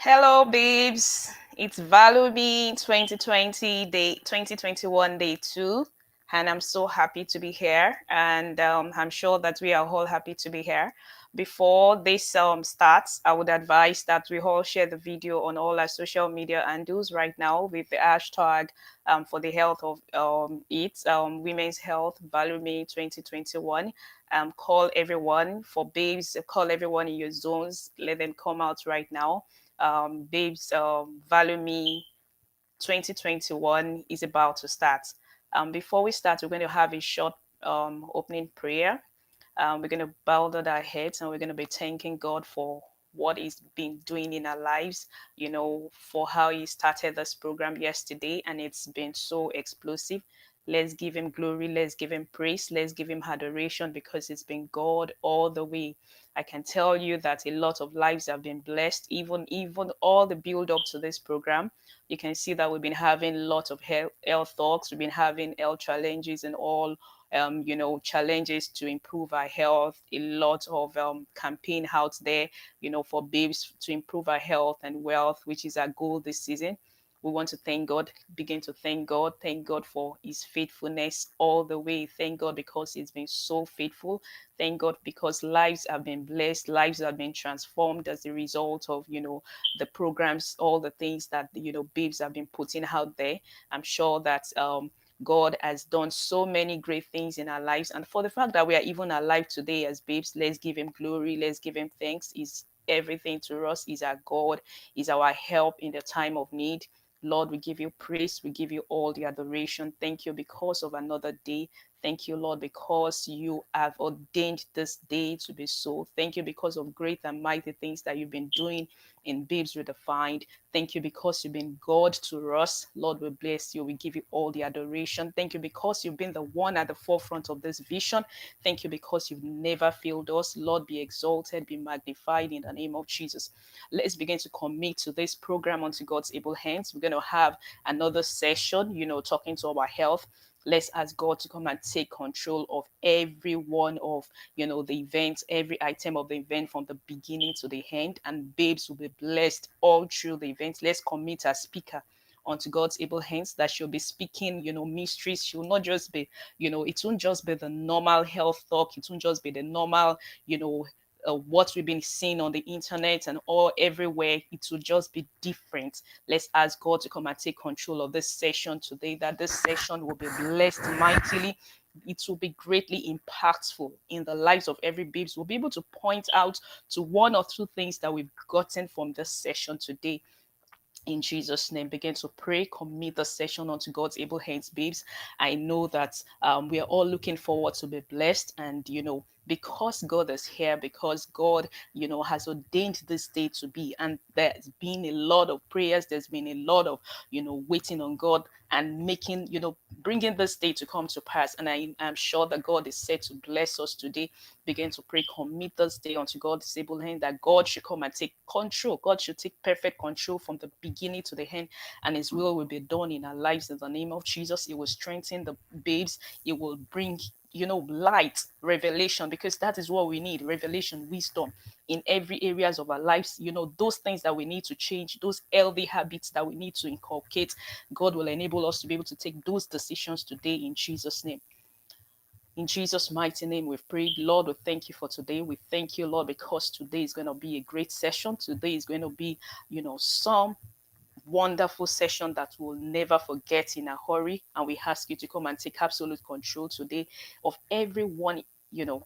Hello, babes. It's Value Me 2020 day 2021 day 2, and I'm so happy to be here. And I'm sure that we are all happy to be here. Before this starts, I would advise that we all share the video on all our social media handles right now with the hashtag for the health of women's health Value Me 2021. Call everyone for babes. Call everyone in your zones. Let them come out right now. Babes, Value Me 2021 is about to start. Before we start, we're going to have a short opening prayer. We're going to bow down our heads and we're going to be thanking God for what He's been doing in our lives, for how He started this program yesterday and it's been so explosive. Let's give Him glory, let's give Him praise, let's give Him adoration because it's been God all the way. I can tell you that a lot of lives have been blessed, even all the build up to this program. You can see that we've been having lots of health talks, we've been having health challenges and all challenges to improve our health, a lot of campaign out there, for babes to improve our health and wealth, which is our goal this season. We want to thank God, begin to thank God for His faithfulness all the way. Thank God because He's been so faithful. Thank God because lives have been blessed, lives have been transformed as a result of, the programs, all the things that, babes have been putting out there. I'm sure that God has done so many great things in our lives. And for the fact that we are even alive today as babes, let's give Him glory. Let's give Him thanks. He's everything to us. He's our God. He's our help in the time of need. Lord, we give you praise. We give you all the adoration. Thank you because of another day. Thank you, Lord, because you have ordained this day to be so. Thank you because of great and mighty things that you've been doing in Babes Redefined. Thank you because you've been God to us. Lord, we bless you. We give you all the adoration. Thank you because you've been the one at the forefront of this vision. Thank you because you've never failed us. Lord, be exalted, be magnified in the name of Jesus. Let's begin to commit to this program unto God's able hands. We're going to have another session, talking to our health. Let's ask God to come and take control of every one of, the event, every item of the event from the beginning to the end. And babes will be blessed all through the event. Let's commit our speaker onto God's able hands that she'll be speaking, mysteries. She'll not just be, it won't just be the normal health talk. It won't just be the normal, what we've been seeing on the internet and all everywhere. It will just be different. Let's ask God to come and take control of this session today, that this session will be blessed mightily. It will be greatly impactful in the lives of every babes. We'll be able to point out to one or two things that we've gotten from this session today. In Jesus' name, begin to pray, commit the session onto God's able hands, babes. I know that we are all looking forward to be blessed, and because God is here, because God, has ordained this day to be, and there's been a lot of prayers, there's been a lot of, waiting on God and making, bringing this day to come to pass. And I am sure that God is set to bless us today. Begin to pray, commit this day unto God's able hand, that God should come and take control. God should take perfect control from the beginning to the end, and His will be done in our lives in the name of Jesus. It will strengthen the babes. It will bring, light, revelation, because that is what we need: revelation, wisdom in every areas of our lives. Those things that we need to change, those healthy habits that we need to inculcate. God will enable us to be able to take those decisions today in Jesus' name. In Jesus' mighty name, we've prayed. Lord, we thank you for today. We thank you, Lord, because today is going to be a great session. Today is going to be, some wonderful session that we'll never forget in a hurry. And we ask you to come and take absolute control today of everyone,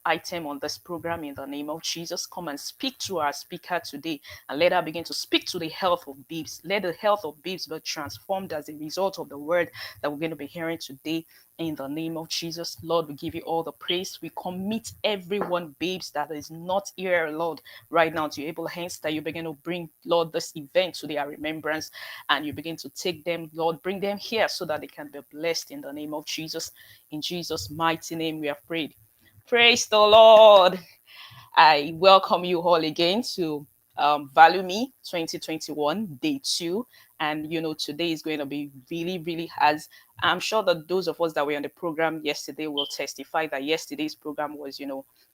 item on this program in the name of Jesus. Come and speak to our speaker today and let her begin to speak to the health of babes. Let the health of babes be transformed as a result of the word that we're going to be hearing today in the name of Jesus. Lord, we give you all the praise. We commit everyone, babes, that is not here, Lord, right now to your able hands, that you begin to bring, Lord, this event to their remembrance, and you begin to take them, Lord, bring them here so that they can be blessed in the name of Jesus. In Jesus' mighty name we have prayed. Praise the Lord. I welcome you all again to Value Me 2021 Day 2. And today is going to be really, really, as I'm sure that those of us that were on the program yesterday will testify that yesterday's program was,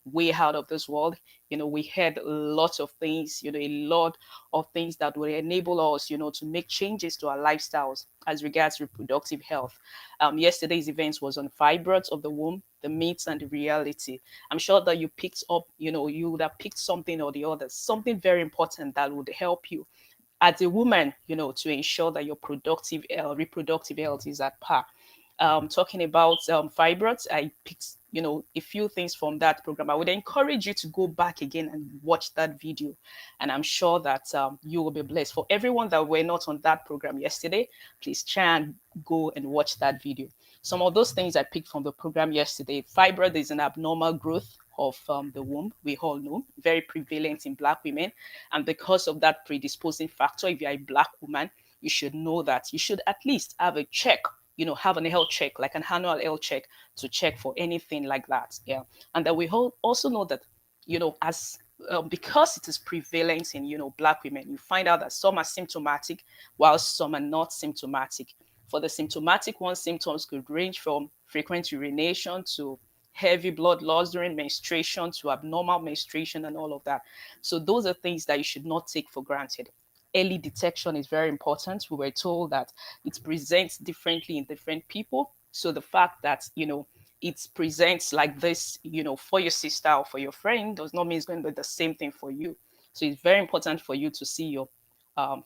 way out of this world. We heard lots of things, a lot of things that will enable us, to make changes to our lifestyles as regards reproductive health. Yesterday's event was on fibroids of the womb, the myths and the reality. I'm sure that you picked up, you would have picked something or the other, something very important that would help you as a woman, to ensure that your reproductive health is at par. Talking about fibroids, I picked, a few things from that program. I would encourage you to go back again and watch that video. And I'm sure that you will be blessed. For everyone that were not on that program yesterday, please try and go and watch that video. Some of those things I picked from the program yesterday. Fibroid is an abnormal growth of the womb, we all know, very prevalent in Black women. And because of that predisposing factor, if you're a Black woman, you should know that you should at least have a check, have an health check, like an annual health check to check for anything like that. Yeah. And that we also know that, as because it is prevalent in, Black women, you find out that some are symptomatic while some are not symptomatic. For the symptomatic ones, symptoms could range from frequent urination to heavy blood loss during menstruation to abnormal menstruation and all of that. So those are things that you should not take for granted. Early detection is very important. We were told that it presents differently in different people. So the fact that, it presents like this, for your sister or for your friend does not mean it's going to be the same thing for you. So it's very important for you to see your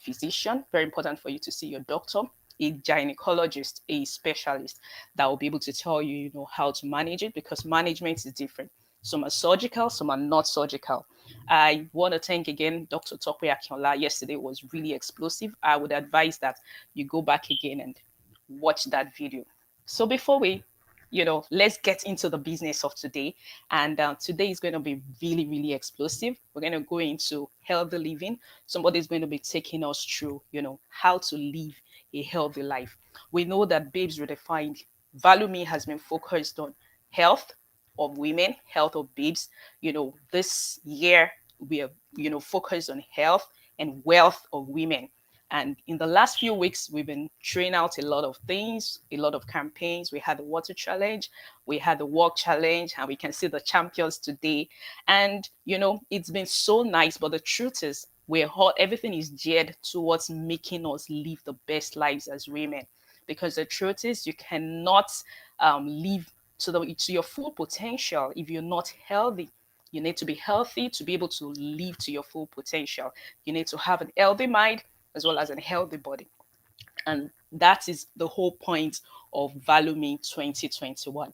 physician, very important for you to see your doctor, a gynecologist, a specialist that will be able to tell you, how to manage it, because management is different. Some are surgical, some are not surgical. I want to thank again Dr. Tokwe Akinola. Yesterday was really explosive. I would advise that you go back again and watch that video. So before we let's get into the business of today. And today is going to be really, really explosive. We're going to go into healthy living. Somebody's going to be taking us through, how to live a healthy life. We know that Babes Redefined, Value Me has been focused on health of women, health of babes. This year we are, focused on health and wealth of women. And in the last few weeks, we've been trying out a lot of things, a lot of campaigns. We had the water challenge, we had the walk challenge, and we can see the champions today. And, it's been so nice. But the truth is, everything is geared towards making us live the best lives as women. Because the truth is, you cannot live to your full potential if you're not healthy. You need to be healthy to be able to live to your full potential. You need to have an healthy mind as well as a healthy body. And that is the whole point of Value Me 2021.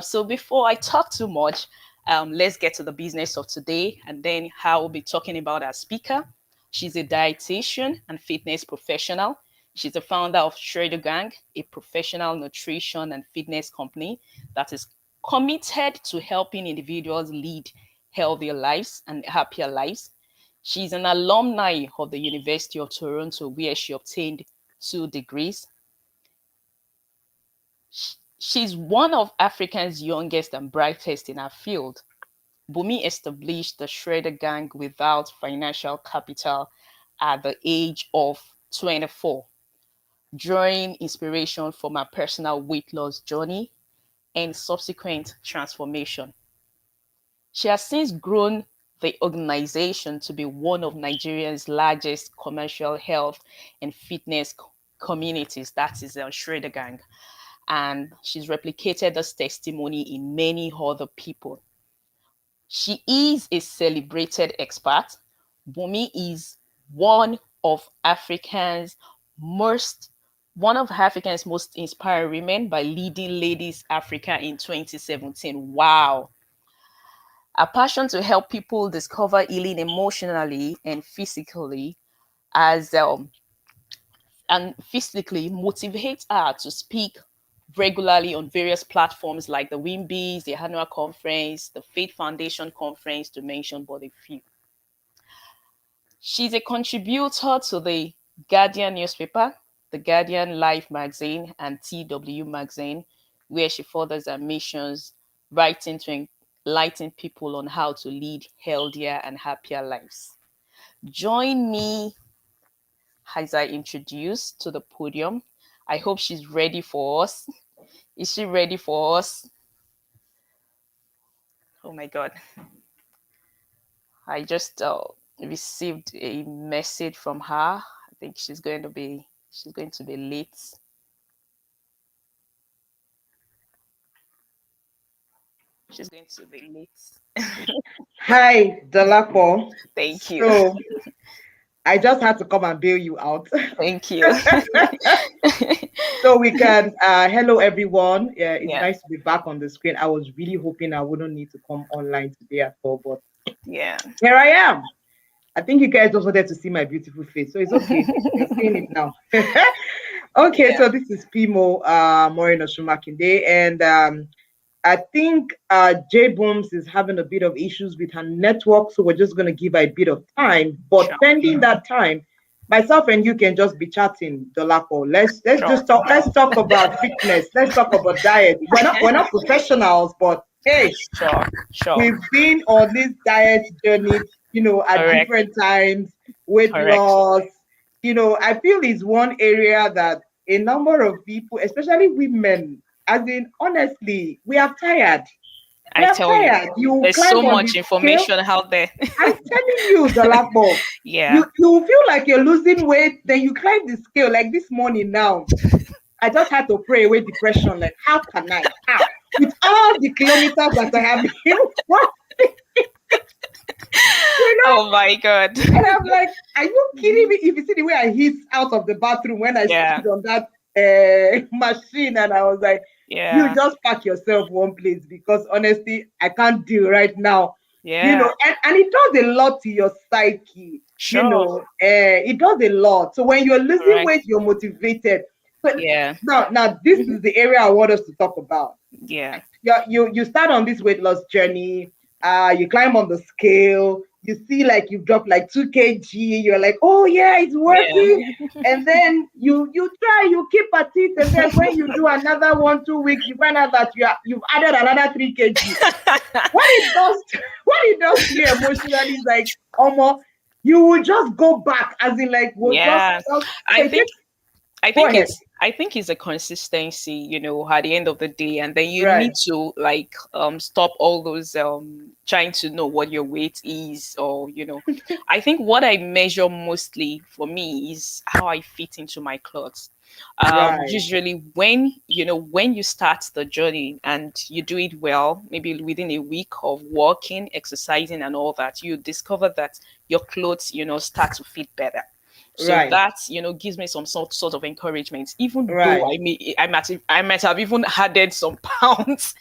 So before I talk too much, let's get to the business of today, and then how we'll be talking about our speaker. She's a dietitian and fitness professional. She's the founder of Schrader Gang, a professional nutrition and fitness company that is committed to helping individuals lead healthier lives and happier lives. She's an alumni of the University of Toronto, where she obtained 2 degrees. She's one of Africa's youngest and brightest in her field. Bumi established the Shredder Gang without financial capital at the age of 24, drawing inspiration from her personal weight loss journey and subsequent transformation. She has since grown the organization to be one of Nigeria's largest commercial health and fitness communities. That is Shredder Gang. And she's replicated this testimony in many other people. She is a celebrated expert. Bumi is one of Africa's most one of Africa's most inspiring women by leading Ladies Africa in 2017. Wow. A passion to help people discover healing emotionally and physically as and physically motivates her to speak regularly on various platforms like the Wimbies, the annual conference, the Faith Foundation conference, to mention but a few. She's a contributor to the Guardian newspaper, the Guardian Life magazine, and TW magazine, where she furthers her missions, writing to enlighten people on how to lead healthier and happier lives. Join me has I introduced to the podium. I hope she's ready for us. Is she ready for us? Oh my God. I just received a message from her. I think she's going to be late. She's going to be late. Hi, Dolapo. Thank you. So I just had to come and bail you out. Thank you. So we can, hello everyone. Yeah, it's Yeah. nice to be back on the screen. I was really hoping I wouldn't need to come online today at all, but Yeah. here I am. I think you guys just wanted to see my beautiful face, so it's okay. You're seeing it now. Okay, Yeah. so this is Pimo Moreno Shumakinde, and I think Jbums is having a bit of issues with her network, so we're just going to give her a bit of time. But Sure. pending that time, myself and you can just be chatting, Dolapo. Let's Sure. just talk. Let's talk about fitness. Let's talk about diet. We're not professionals, but hey, Sure. Sure. we've been on this diet journey, at Correct. different times, weight Correct. loss. I feel is one area that a number of people, especially women, as in honestly, we are tired. We I are tell you, tired. You there's so climb on the much scale. information out there. I'm telling you, Dolapo, Yeah. you feel like you're losing weight, then you climb the scale. Like this morning now, I just had to pray away depression. Like, how can I? How? With all the kilometers that I have been walking, you know, Oh my God. and I'm like, are you kidding me? If you see the way I hissed out of the bathroom when I Yeah. stood on that machine, and I was like, you Yeah. just pack yourself one place because honestly, I can't deal right now. Yeah. And it does a lot to your psyche, Sure. it does a lot. So when you're losing Correct. weight, you're motivated. But Yeah. now this is the area I want us to talk about. Yeah. You start on this weight loss journey, you climb on the scale, you see like you've dropped like 2 kg, you're like, oh yeah, it's working. Yeah. And then you try, you keep at it, and then when you do another 1 2 weeks, you find out that you've added another 3 kg. What it does what it does to you emotionally is like, almost, you will just go back, as in like, we'll Yeah. just I so it think takes. I Go think ahead. it's a consistency, at the end of the day, and then you need Right, to like stop all those trying to know what your weight is, or I think what I measure mostly for me is how I fit into my clothes. right, Usually when you start the journey and you do it well, maybe within a week of walking, exercising and all that, you discover that your clothes start to fit better. So right, that gives me some sort of encouragement, even though right. I might have even added some pounds.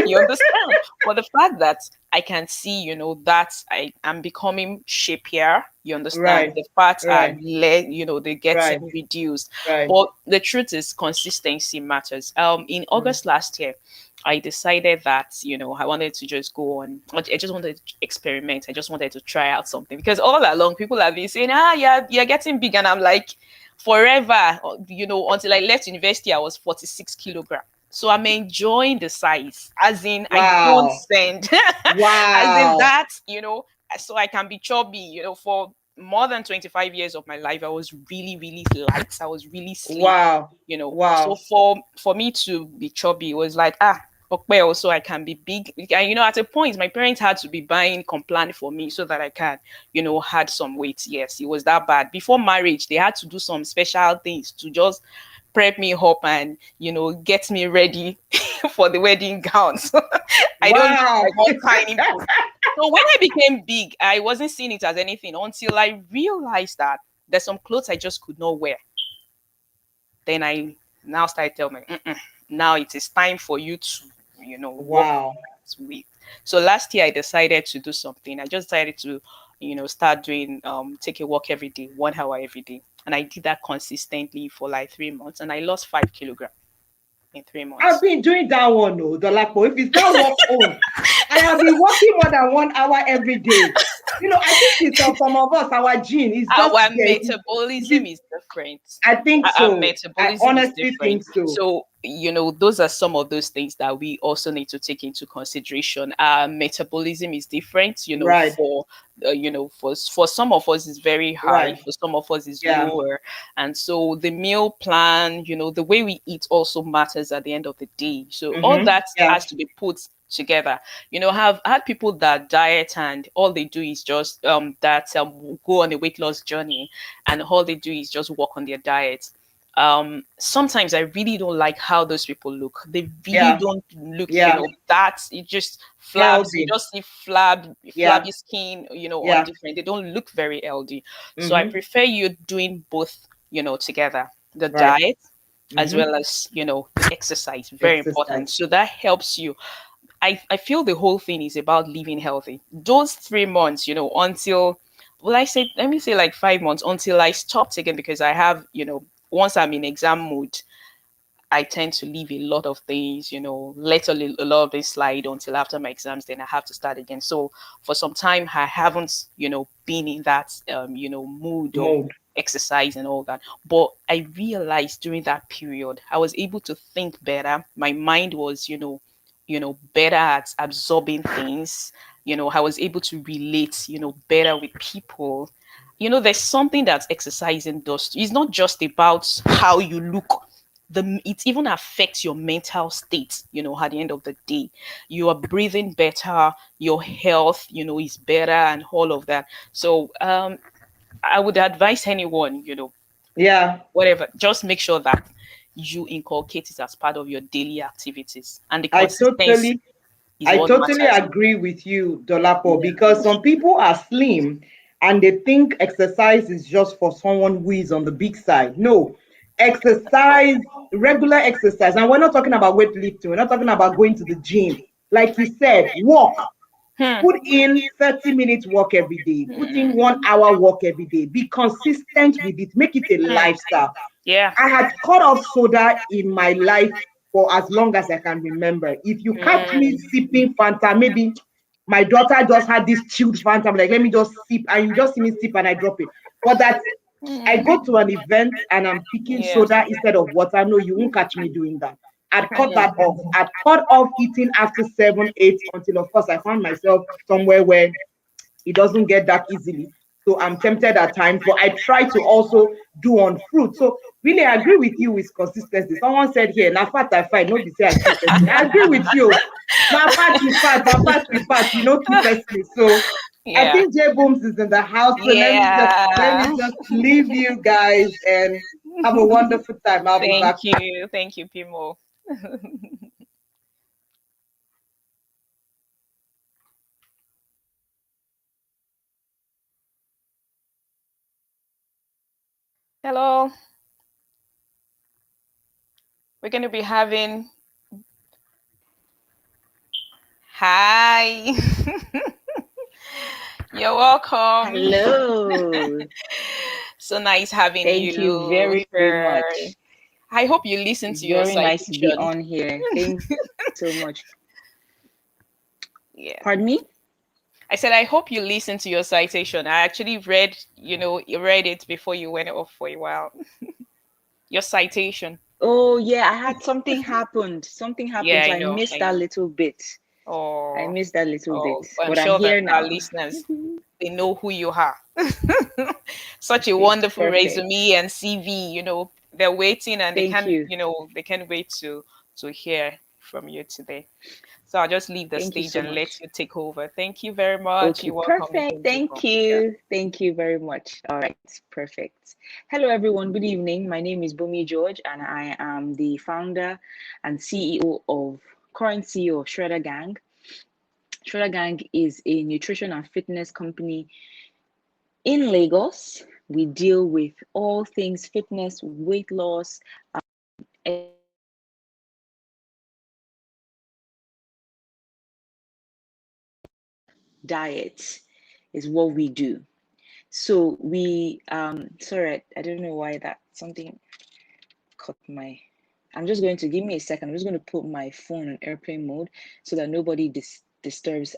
You understand? But the fact that I can see, that I am becoming shapier. You understand? Right, The fats are right, they're right, getting reduced. right. But the truth is, consistency matters. In Mm. August last year, I decided that I wanted to just go on. I just wanted to experiment. I just wanted to try out something because all along people have been saying, yeah, you're getting big, and I'm like, forever. Until I left university, I was 46 kilograms. So I'm enjoying the size, as in I don't Wow, spend, as in wow, that, so I can be chubby. For more than 25 years of my life, I was really, really light. I was really slim. wow, So wow, for me to be chubby, it was like, okay, also I can be big. And at a point, my parents had to be buying Complan for me so that I can, had some weight. Yes, it was that bad. Before marriage, they had to do some special things to just prep me up and get me ready for the wedding gowns. I don't look wow. like one tiny food. So when I became big, I wasn't seeing it as anything until I realized that there's some clothes I just could not wear. Then I now started telling me, now it is time for you to, work Wow. with. So last year I decided to do something. I just decided to, start doing, take a walk every day, 1 hour every day. And I did that consistently for like 3 months, and I lost 5 kilograms in three I've months. been doing that one, no, Dolapo. If it's that work on, I have been working more than 1 hour every day. I think it's for some of us, our gene is just Our there. It metabolism is, is different. I think Our so. I metabolism is honestly different. think so. So, those are some of those things that we also need to take into consideration. Our metabolism is different, Right, for some of us is very high, right. for some of us is Yeah. lower. And so the meal plan, the way we eat also matters at the end of the day. So all Mm-hmm. that Yeah. has to be put together. Have had people that diet and all they do is just go on a weight loss journey, and all they do is just work on their diet. Sometimes I really don't like how those people look. They really Yeah. don't look, Yeah. that it just flabs. You Healthy. just see Yeah. flabby skin, on Yeah. different. They don't look very healthy. So I Mm-hmm. prefer you doing both, together. The Right. diet as Mm-hmm. well as, the exercise. Very important. Exercise. So that helps you. I feel the whole thing is about living healthy. Those 3 months, until, well, let me say like 5 months until I stopped again, because I have, once I'm in exam mode, I tend to leave a lot of things, let a lot of this slide until after my exams, then I have to start again. So for some time, I haven't, been in that, mood of Mode. exercise and all that. But I realized during that period, I was able to think better. My mind was, better at absorbing things. I was able to relate, better with people. There's something that exercising does. It's not just about how you look. It even affects your mental state, at the end of the day. You are breathing better, your health, is better, and all of that. So I would advise anyone, Yeah. whatever, just make sure that you inculcate it as part of your daily activities, and the I consistency totally is I what totally matters. agree with you, Dolapo, Yeah. because some people are slim and they think exercise is just for someone who is on the big side. No, exercise, regular exercise, and we're not talking about weightlifting, we're not talking about going to the gym. Like you said, walk. Hmm. Put in 30 minutes walk every day. Put in 1 hour walk every day. Be consistent with it. Make it a Hmm. lifestyle. Yeah. I had cut off soda in my life for as long as I can remember. If you catch me Hmm. sipping Fanta, maybe my daughter just had this chilled Fanta, I'm like, let me just sip, and you just see me sip and I drop it. But that I Hmm. go to an event and I'm picking Yeah. soda instead of water. No, you won't catch me doing that. I'd cut Hmm. that off. I'd cut off eating after 7, 8 until, of course, I found myself somewhere where it doesn't get that easily. So I'm tempted at times, but I try to also do on fruit. So really, I agree with you with consistency. Someone said here, na fat I find, no be say I kill person. I agree with you. Na fat be fat, na fat be fat, you know, keep person. So I Yeah. think Jbums is in the house. So let me Yeah. just leave you guys and have a wonderful time. I'll be Thank back. you. Thank you, Pimo. Hello. We're going to be having. Hi. You're welcome. Hello. So nice having Thank you you very here. much. I hope you listen to your Very nice to be citation. on here. Thank you so much. Yeah. Pardon me? I said, I hope you listen to your citation. I actually read, you read it before you went off for a while. Your citation. Oh, yeah, I had something happened. Something Yeah, happened, so I I know. missed I that know. little bit. I Oh, missed that little bit, oh, I'm but I'm sure that here our now. listeners, they know who you are. Such a Okay, wonderful perfect. resume and CV. They're waiting, and Thank you. they can't wait to hear from you today. So I'll just leave the Thank you stage so and let much. you take over. Thank you very much. Okay, You're welcome perfect. again, Thank people. Yeah. you. Thank you very much. All right, perfect. Hello, everyone. Good evening. My name is Bumi George, and I am the founder and CEO of current CEO of Shredder Gang. Shredder Gang is a nutrition and fitness company in Lagos. We deal with all things fitness, weight loss, diet is what we do. So we sorry, I don't know why that something caught my. I'm just going to give me a second. I'm just going to put my phone on airplane mode so that nobody disturbs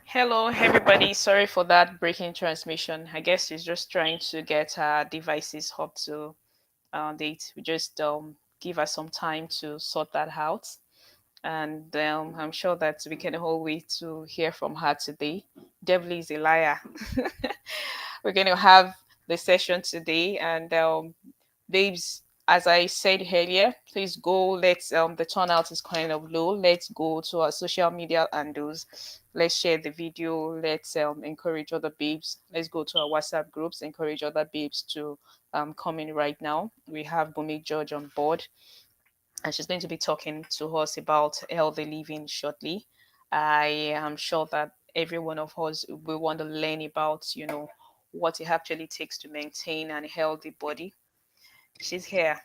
Hello, everybody. Sorry for that breaking transmission. I guess she's just trying to get her devices up to date. We just give her some time to sort that out. And I'm sure that we can all wait to hear from her today. Devil is a liar. We're going to have the session today, and babes, as I said earlier, please go. Let's the turnout is kind of low. Let's go to our social media handles. Let's share the video. Let's encourage other babes. Let's go to our WhatsApp groups. Encourage other babes to come in right now. We have Bumi George on board, and she's going to be talking to us about healthy living shortly. I am sure that every one of us will want to learn about, what it actually takes to maintain an healthy body. She's here.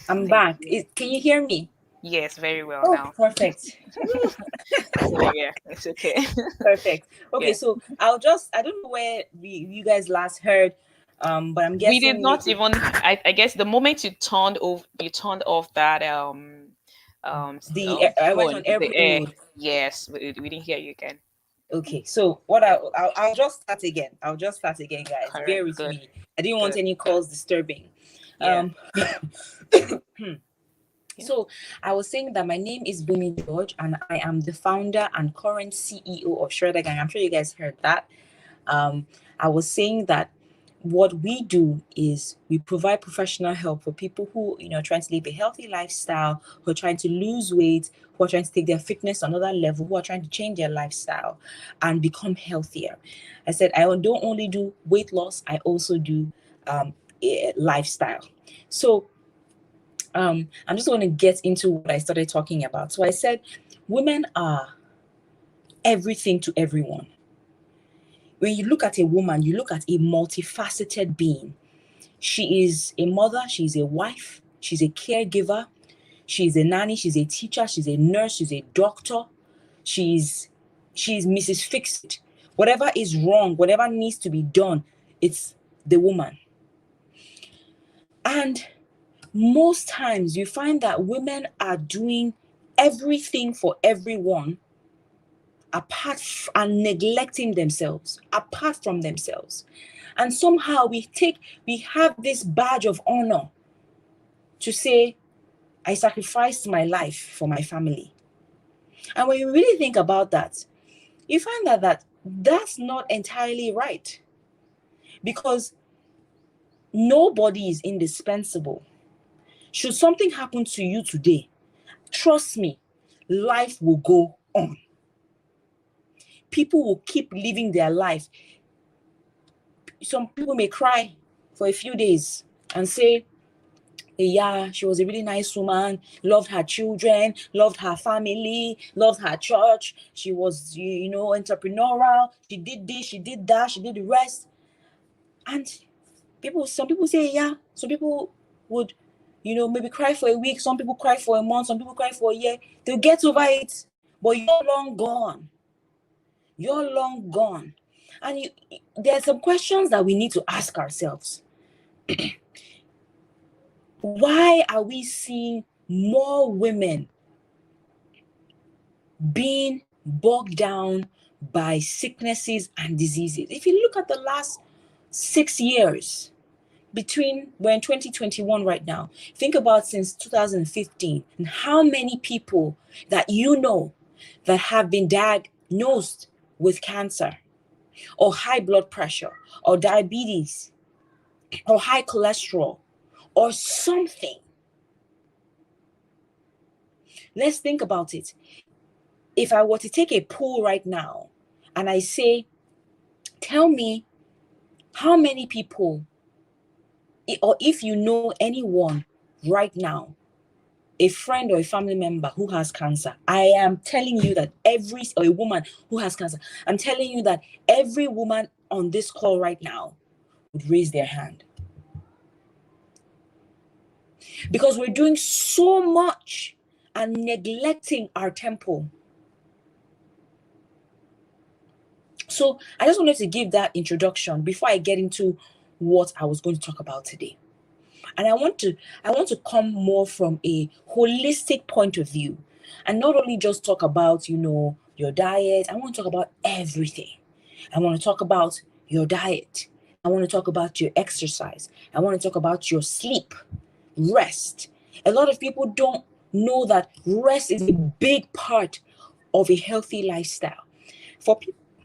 I'm Thank back. you. Can you hear me? Yes, very well Oh, now. perfect. So yeah, it's okay. Perfect. Okay, Yeah. so I don't know where you guys last heard, but I'm We did guessing not maybe even I guess the moment you turned off that I went phone, on the airplane air. mode. Yes, we didn't hear you again. Okay, so what Yeah. I'll just start again. I'll just start again, guys. All right, Bear with good, me. I didn't want good. any calls disturbing. Yeah. Um, Yeah. so I was saying that my name is Bumi George, and I am the founder and current CEO of Shredder Gang. I'm sure you guys heard that. Um, I was saying that what we do is we provide professional help for people who, are trying to live a healthy lifestyle, who are trying to lose weight, who are trying to take their fitness to another level, who are trying to change their lifestyle and become healthier. I said I don't only do weight loss, I also do lifestyle. So I'm just going to get into what I started talking about. So I said women are everything to everyone. When you look at a woman, you look at a multifaceted being. She is a mother, she's a wife, she's a caregiver, she's a nanny, she's a teacher, she's a nurse, she's a doctor, she's Mrs. Fix It. Whatever is wrong, whatever needs to be done, it's the woman. And most times you find that women are doing everything for everyone and neglecting themselves, apart from themselves. And somehow we have this badge of honor to say, I sacrificed my life for my family. And when you really think about that, you find that's not entirely right, because nobody is indispensable. Should something happen to you today, trust me, life will go on. People will keep living their life. Some people may cry for a few days and say, yeah, she was a really nice woman, loved her children, loved her family, loved her church. She was, entrepreneurial. She did this, she did that, she did the rest. And some people say, yeah, some people would, maybe cry for a week. Some people cry for a month. Some people cry for a year. They'll get over it. But you're long gone. You're long gone. And there are some questions that we need to ask ourselves. Why are we seeing more women being bogged down by sicknesses and diseases? If you look at the last 6 years, we're in 2021 right now. Think about since 2015 and how many people that that have been diagnosed with cancer or high blood pressure or diabetes or high cholesterol or something. Let's think about it. If I were to take a poll right now and I say, tell me how many people, or if you know anyone right now, a friend or a family member who has cancer, I am telling you that or a woman who has cancer, I'm telling you that every woman on this call right now would raise their hand. Because we're doing so much and neglecting our temple. So I just wanted to give that introduction before I get into what I was going to talk about today. And I want to come more from a holistic point of view and not only just talk about, your diet. I want to talk about everything. I want to talk about your diet. I want to talk about your exercise. I want to talk about your sleep, rest. A lot of people don't know that rest is a big part of a healthy lifestyle. For,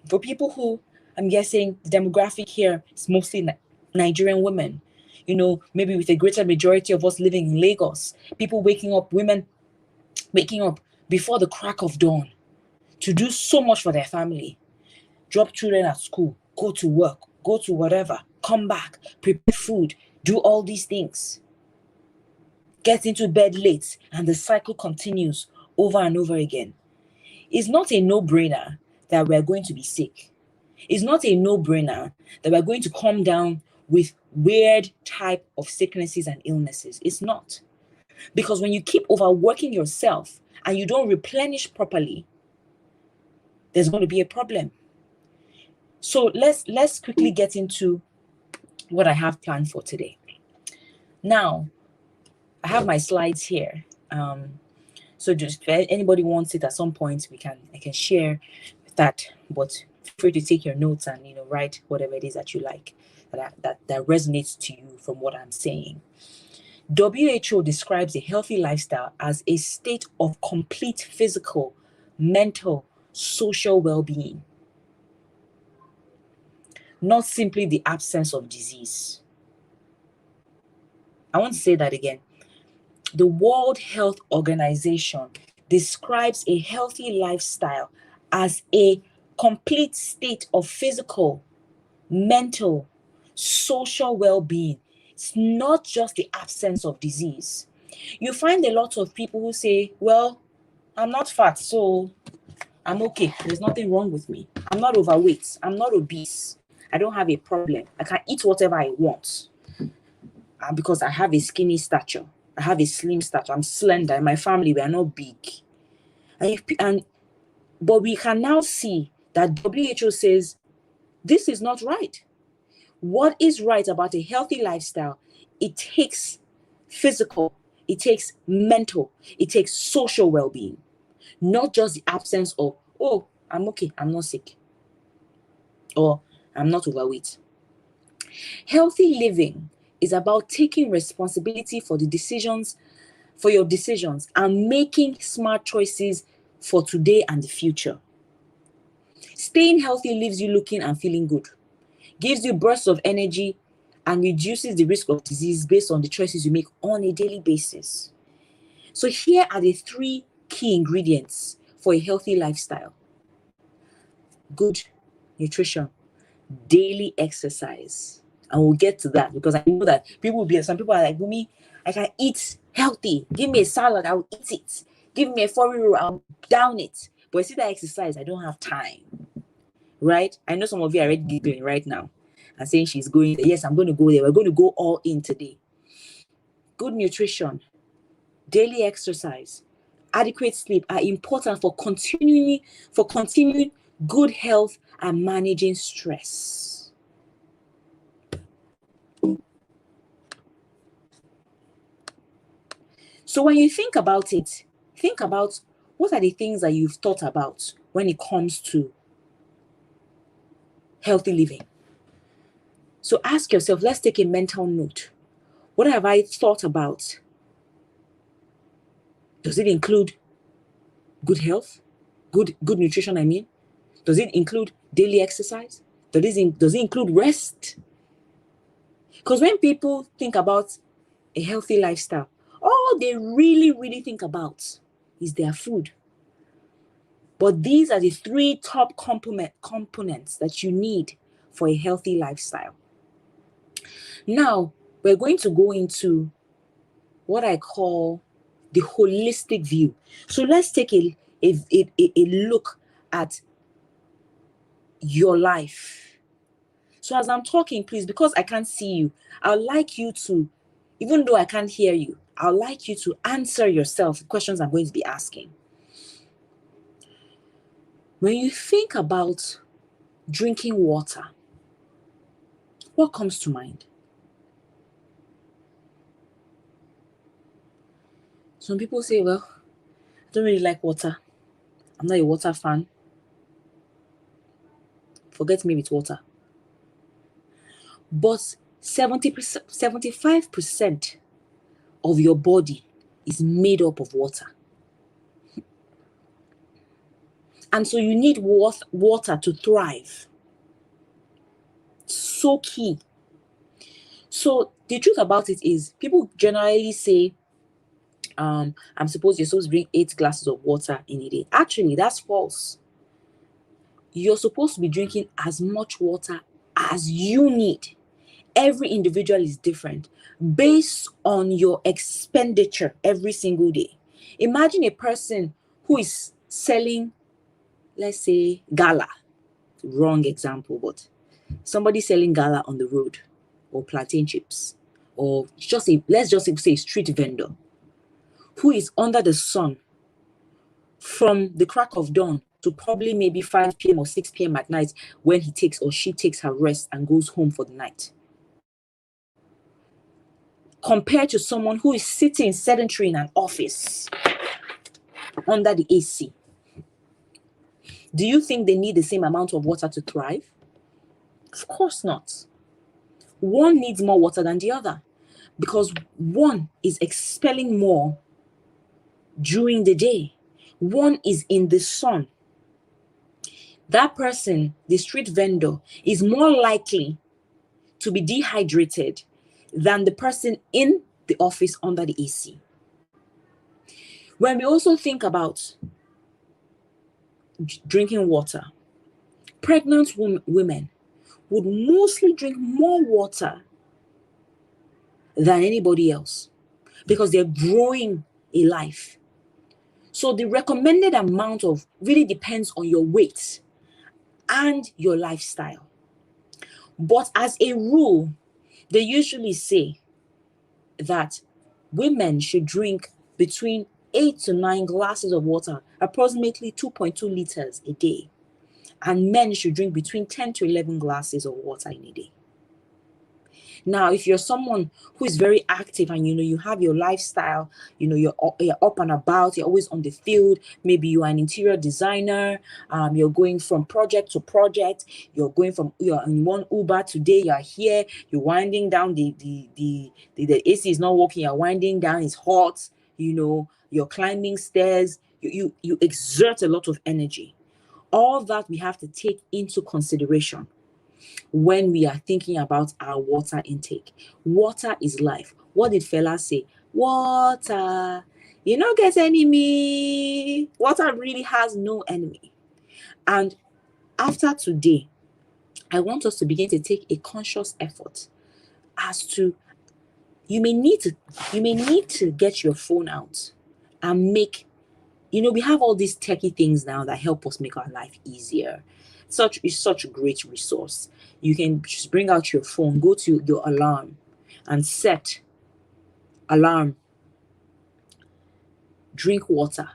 for people who, I'm guessing the demographic here is mostly Nigerian women, maybe with a greater majority of us living in Lagos, women waking up before the crack of dawn to do so much for their family, drop children at school, go to work, go to whatever, come back, prepare food, do all these things, get into bed late, and the cycle continues over and over again. It's not a no-brainer that we're going to be sick. It's not a no-brainer that we're going to come down with weird type of sicknesses and illnesses. It's not. Because when you keep overworking yourself and you don't replenish properly, there's going to be a problem. So let's quickly get into what I have planned for today. Now, I have my slides here. So just if anybody wants it at some point, I can share that. But feel free to take your notes and write whatever it is that you like that resonates to you from what I'm saying. WHO describes a healthy lifestyle as a state of complete physical, mental, social well-being, not simply the absence of disease. I want to say that again. The World Health Organization describes a healthy lifestyle as a complete state of physical, mental, social well-being. It's not just the absence of disease. You find a lot of people who say, well, I'm not fat, so I'm okay. There's nothing wrong with me. I'm not overweight. I'm not obese. I don't have a problem. I can eat whatever I want because I have a skinny stature. I have a slim stature. I'm slender. In my family, we are not big. But we can now see that WHO says this is not right. What is right about a healthy lifestyle? It takes physical, it takes mental, it takes social well-being, not just the absence of, oh, I'm okay, I'm not sick, or I'm not overweight. Healthy living is about taking responsibility for your decisions and making smart choices for today and the future. Staying healthy leaves you looking and feeling good, gives you bursts of energy, and reduces the risk of disease based on the choices you make on a daily basis. So here are the 3 key ingredients for a healthy lifestyle. Good nutrition, daily exercise. And we'll get to that because I know that some people are like, Bumi, I can eat healthy. Give me a salad, I'll eat it. Give me a 4 roll, I'll down it. But see that exercise, I don't have time. Right? I know some of you are already giggling right now and saying she's going there. Yes, I'm going to go there. We're going to go all in today. Good nutrition, daily exercise, adequate sleep are important for continuing good health and managing stress. So when you think about it, think about what are the things that you've thought about when it comes to healthy living. So ask yourself, let's take a mental note. What have I thought about? Does it include good health? Good nutrition, I mean? Does it include daily exercise? Does it include rest? Because when people think about a healthy lifestyle, all they really, really think about is their food. But these are the 3 top components that you need for a healthy lifestyle. Now, we're going to go into what I call the holistic view. So let's take a look at your life. So as I'm talking, please, because I can't see you, I'd like you to, even though I can't hear you, I'd like you to answer yourself the questions I'm going to be asking. When you think about drinking water, what comes to mind? Some people say, well, I don't really like water. I'm not a water fan. forget me with water. But 75% of your body is made up of water. And so you need water to thrive. So key. So the truth about it is, people generally say, you're supposed to drink 8 glasses of water in a day. Actually, that's false. You're supposed to be drinking as much water as you need. Every individual is different based on your expenditure every single day. Imagine a person who is selling, let's say, gala. Wrong example, but somebody selling gala on the road, or plantain chips, or let's just say street vendor who is under the sun from the crack of dawn to probably maybe 5 p.m. or 6 p.m. at night, when he takes or she takes her rest and goes home for the night. Compared to someone who is sitting sedentary in an office under the AC. Do you think they need the same amount of water to thrive? Of course not. One needs more water than the other, because one is expelling more during the day. One is in the sun. That person, the street vendor, is more likely to be dehydrated than the person in the office under the AC. When we also think about drinking water, pregnant women would mostly drink more water than anybody else because they're growing a life. So the recommended amount really depends on your weight and your lifestyle. But as a rule, they usually say that women should drink between 8 to 9 glasses of water, approximately 2.2 liters a day. And men should drink between 10 to 11 glasses of water in a day. Now, if you're someone who is very active and you have your lifestyle, you're up and about, you're always on the field, maybe you are an interior designer, you're going from project to project, you're in one Uber today, you're here, you're winding down, the AC is not working, you're winding down, it's hot, you're climbing stairs, you exert a lot of energy. All that we have to take into consideration when we are thinking about our water intake. Water is life. What did Fela say? Water, you don't get enemy. Water really has no enemy. And after today, I want us to begin to take a conscious effort as to, you may need to get your phone out and make, we have all these techie things now that help us make our life easier. It's such a great resource. You can just bring out your phone, go to the alarm and set alarm. Drink water.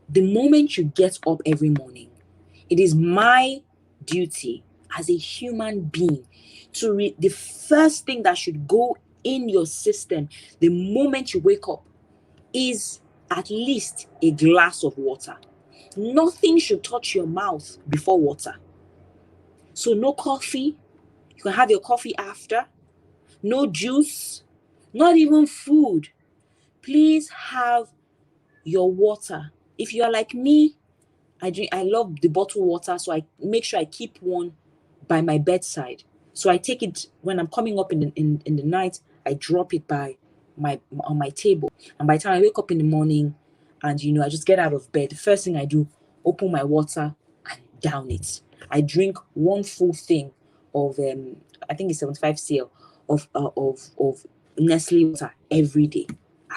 The moment you get up every morning, it is my duty as a human being to read. The first thing that should go in your system the moment you wake up is at least a glass of water. Nothing should touch your mouth before water. So no coffee. You can have your coffee after. No juice. Not even food. Please have your water. If you are like me, I love the bottled water, so I make sure I keep one by my bedside. So I take it when I'm coming up in the night. I drop it on my table, and by the time I wake up in the morning, and I just get out of bed, the first thing I do, open my water and down it. I drink one full thing of I think it's 75 cl of Nestle water every day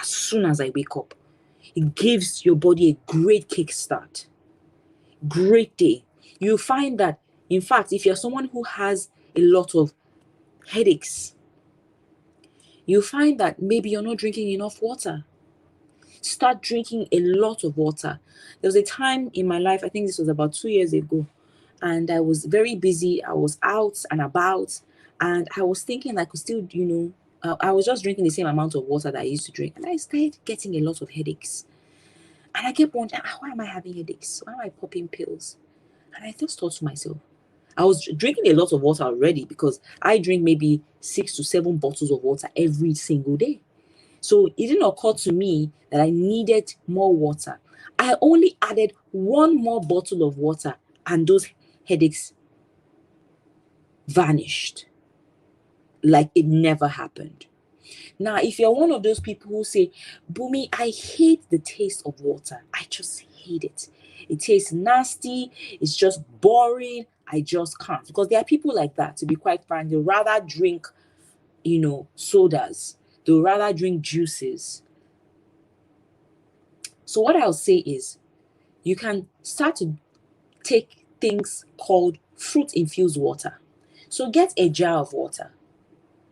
as soon as I wake up. It gives your body a great kickstart. Great day. You'll find that, in fact, if you're someone who has a lot of headaches, you'll find that maybe you're not drinking enough water. Start drinking a lot of water. There was a time in my life, I think this was about 2 years ago, and I was very busy. I was out and about, and I was thinking I could still, I was just drinking the same amount of water that I used to drink, and I started getting a lot of headaches. And I kept wondering, why am I having headaches? Why am I popping pills? And I just thought to myself, I was drinking a lot of water already because I drink maybe 6 to 7 bottles of water every single day. So it didn't occur to me that I needed more water. I only added 1 more bottle of water and those headaches vanished like it never happened. Now, if you're one of those people who say, Bumi, I hate the taste of water. I just hate it. It tastes nasty. It's just boring. I just can't. Because there are people like that, to be quite frank. They'd rather drink, sodas. They'd rather drink juices. So what I'll say is, you can start to take things called fruit-infused water. So get a jar of water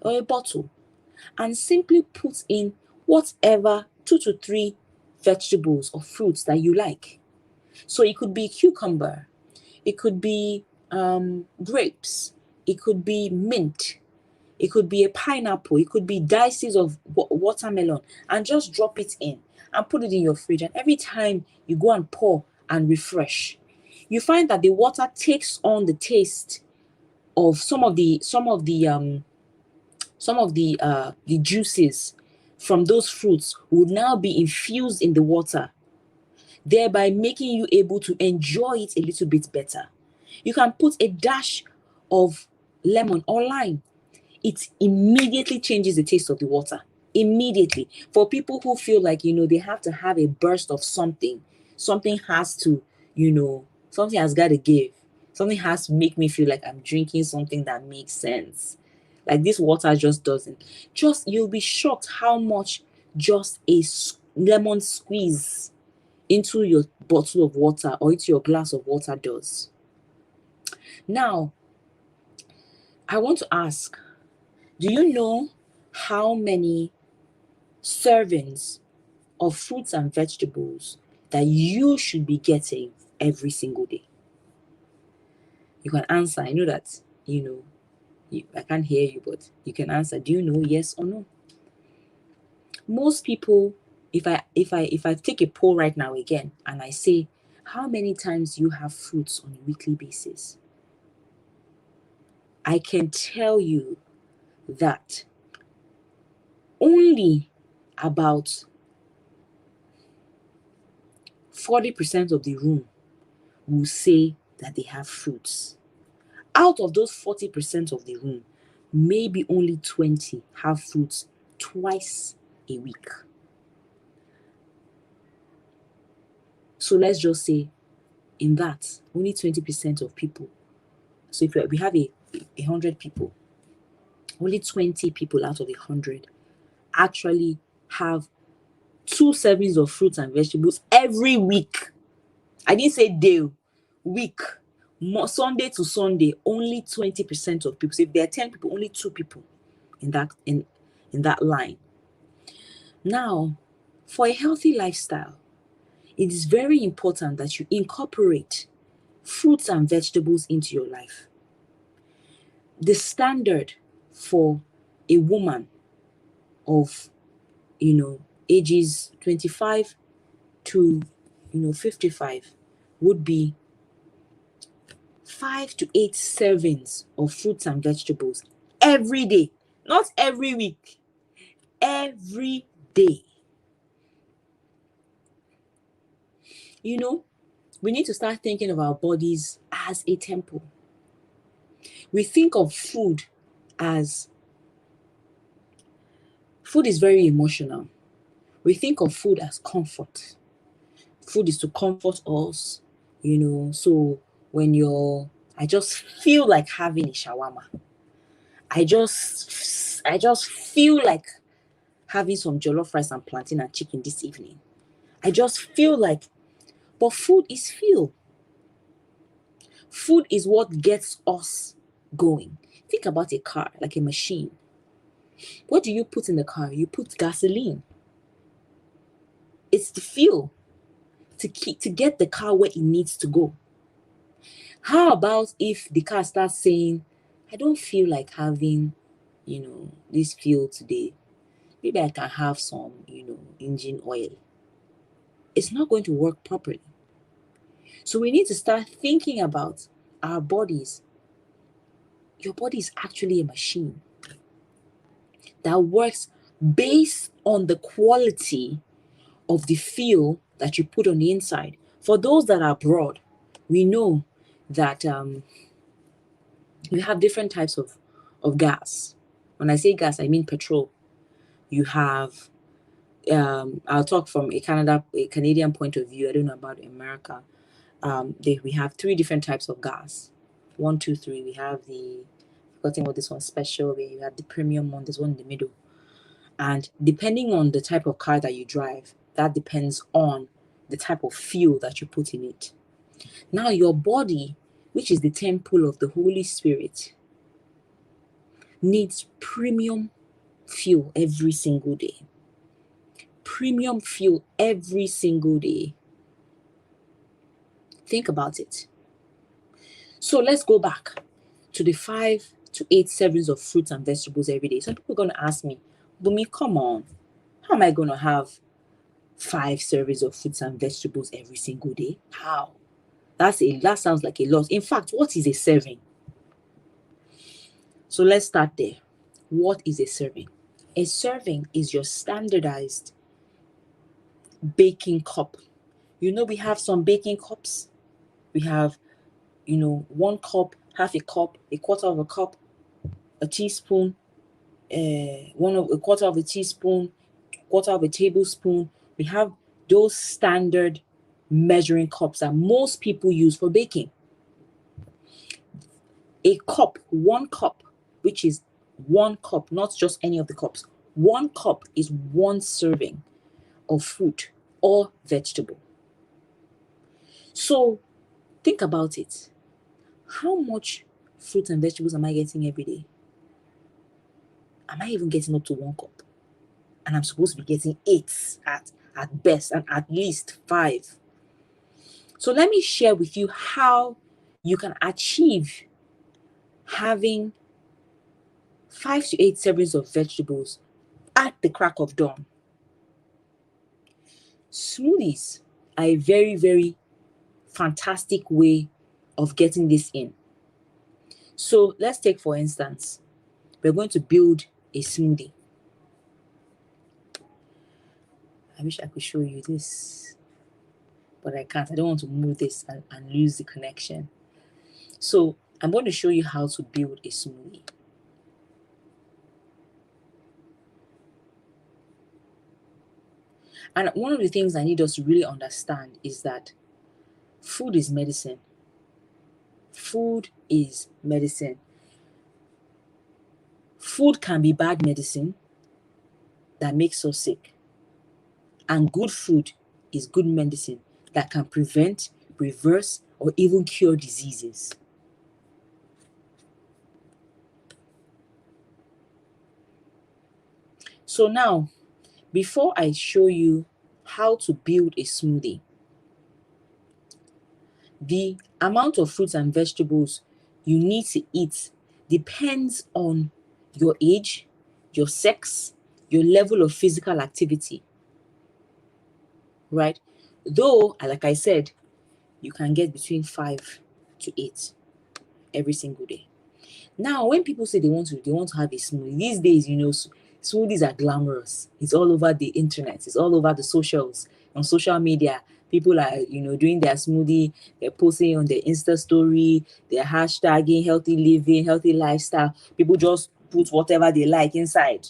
or a bottle and simply put in whatever 2 to 3 vegetables or fruits that you like. So it could be cucumber, it could be grapes, it could be mint, it could be a pineapple, it could be dices of watermelon, and just drop it in and put it in your fridge. And every time you go and pour and refresh, you find that the water takes on the taste of some of the juices from those fruits would now be infused in the water, thereby making you able to enjoy it a little bit better. You can put a dash of lemon or lime. It immediately changes the taste of the water. Immediately. For people who feel like, they have to have a burst of something, something has to, something has got to give. Something has to make me feel like I'm drinking something that makes sense. Like this water just doesn't. You'll be shocked how much just a lemon squeeze into your bottle of water or into your glass of water does. Now, I want to ask, do you know how many servings of fruits and vegetables that you should be getting every single day? You can answer. I know that, I can't hear you, but you can answer. Do you know, yes or no? Most people, if I take a poll right now again and I say, how many times you have fruits on a weekly basis? I can tell you that only about 40% of the room will say that they have fruits. Out of those 40% of the room, maybe only 20 have fruits twice a week. So let's just say in that, only 20% of people. So if we have 100 people, only 20 people out of 100 actually have 2 servings of fruits and vegetables every week. I didn't say day, week. Sunday to Sunday, only 20% of people. So if there are 10 people, only 2 people in that line. Now, for a healthy lifestyle, it is very important that you incorporate fruits and vegetables into your life. The standard for a woman of, ages 25 to, 55 would be 5 to 8 servings of fruits and vegetables every day, not every week, every day. We need to start thinking of our bodies as a temple. We think of food is very emotional. We think of food as comfort. Food is to comfort us, so when I just feel like having a shawarma. I just feel like having some jollof rice and plantain and chicken this evening. I just feel like, but food is fuel. Food is what gets us going. Think about a car, like a machine. What do you put in the car? You put gasoline. It's the fuel to get the car where it needs to go. How about if the car starts saying, I don't feel like having, this fuel today. Maybe I can have some, engine oil. It's not going to work properly. So we need to start thinking about our bodies your body is actually a machine that works based on the quality of the fuel that you put on the inside. For those that are abroad, we know that you have different types of gas. When I say gas, I mean petrol. You have, I'll talk from a Canadian point of view. I don't know about America. We have 3 different types of gas. 1, 2, 3. We have forgetting what this one's special. We have the premium one. There's one in the middle. And depending on the type of car that you drive, that depends on the type of fuel that you put in it. Now, your body, which is the temple of the Holy Spirit, needs premium fuel every single day. Premium fuel every single day. Think about it. So let's go back to the 5 to 8 servings of fruits and vegetables every day. Some people are going to ask me, Bumi, come on, how am I going to have 5 servings of fruits and vegetables every single day? How? That sounds like a lot. In fact, what is a serving? So let's start there. What is a serving? A serving is your standardized baking cup. You know, we have some baking cups. We have, 1 cup, half a cup, a quarter of a cup, a teaspoon, a quarter of a teaspoon, quarter of a tablespoon. We have those standard measuring cups that most people use for baking. A cup, 1 cup, which is 1 cup, not just any of the cups. 1 cup is 1 serving of fruit or vegetable. So think about it. How much fruit and vegetables am I getting every day? Am I even getting up to 1 cup? And I'm supposed to be getting 8 at best, and at least 5. So let me share with you how you can achieve having 5 to 8 servings of vegetables at the crack of dawn. Smoothies are a very, very fantastic way of getting this in. So let's take, for instance, we're going to build a smoothie. I wish I could show you this, but I can't. I don't want to move this and lose the connection. So I'm going to show you how to build a smoothie. And one of the things I need us to really understand is that food is medicine. Food is medicine. Food can be bad medicine that makes us sick. And good food is good medicine that can prevent, reverse, or even cure diseases. So now, before I show you how to build a smoothie, the amount of fruits and vegetables you need to eat depends on your age, your sex, your level of physical activity, right? Though, like I said, you can get between 5 to 8 every single day. Now, when people say they want to have a smoothie, these days, smoothies are glamorous. It's all over the internet. It's all over the socials. On social media, people are, doing their smoothie. They're posting on their Insta story. They're hashtagging healthy living, healthy lifestyle. People just put whatever they like inside.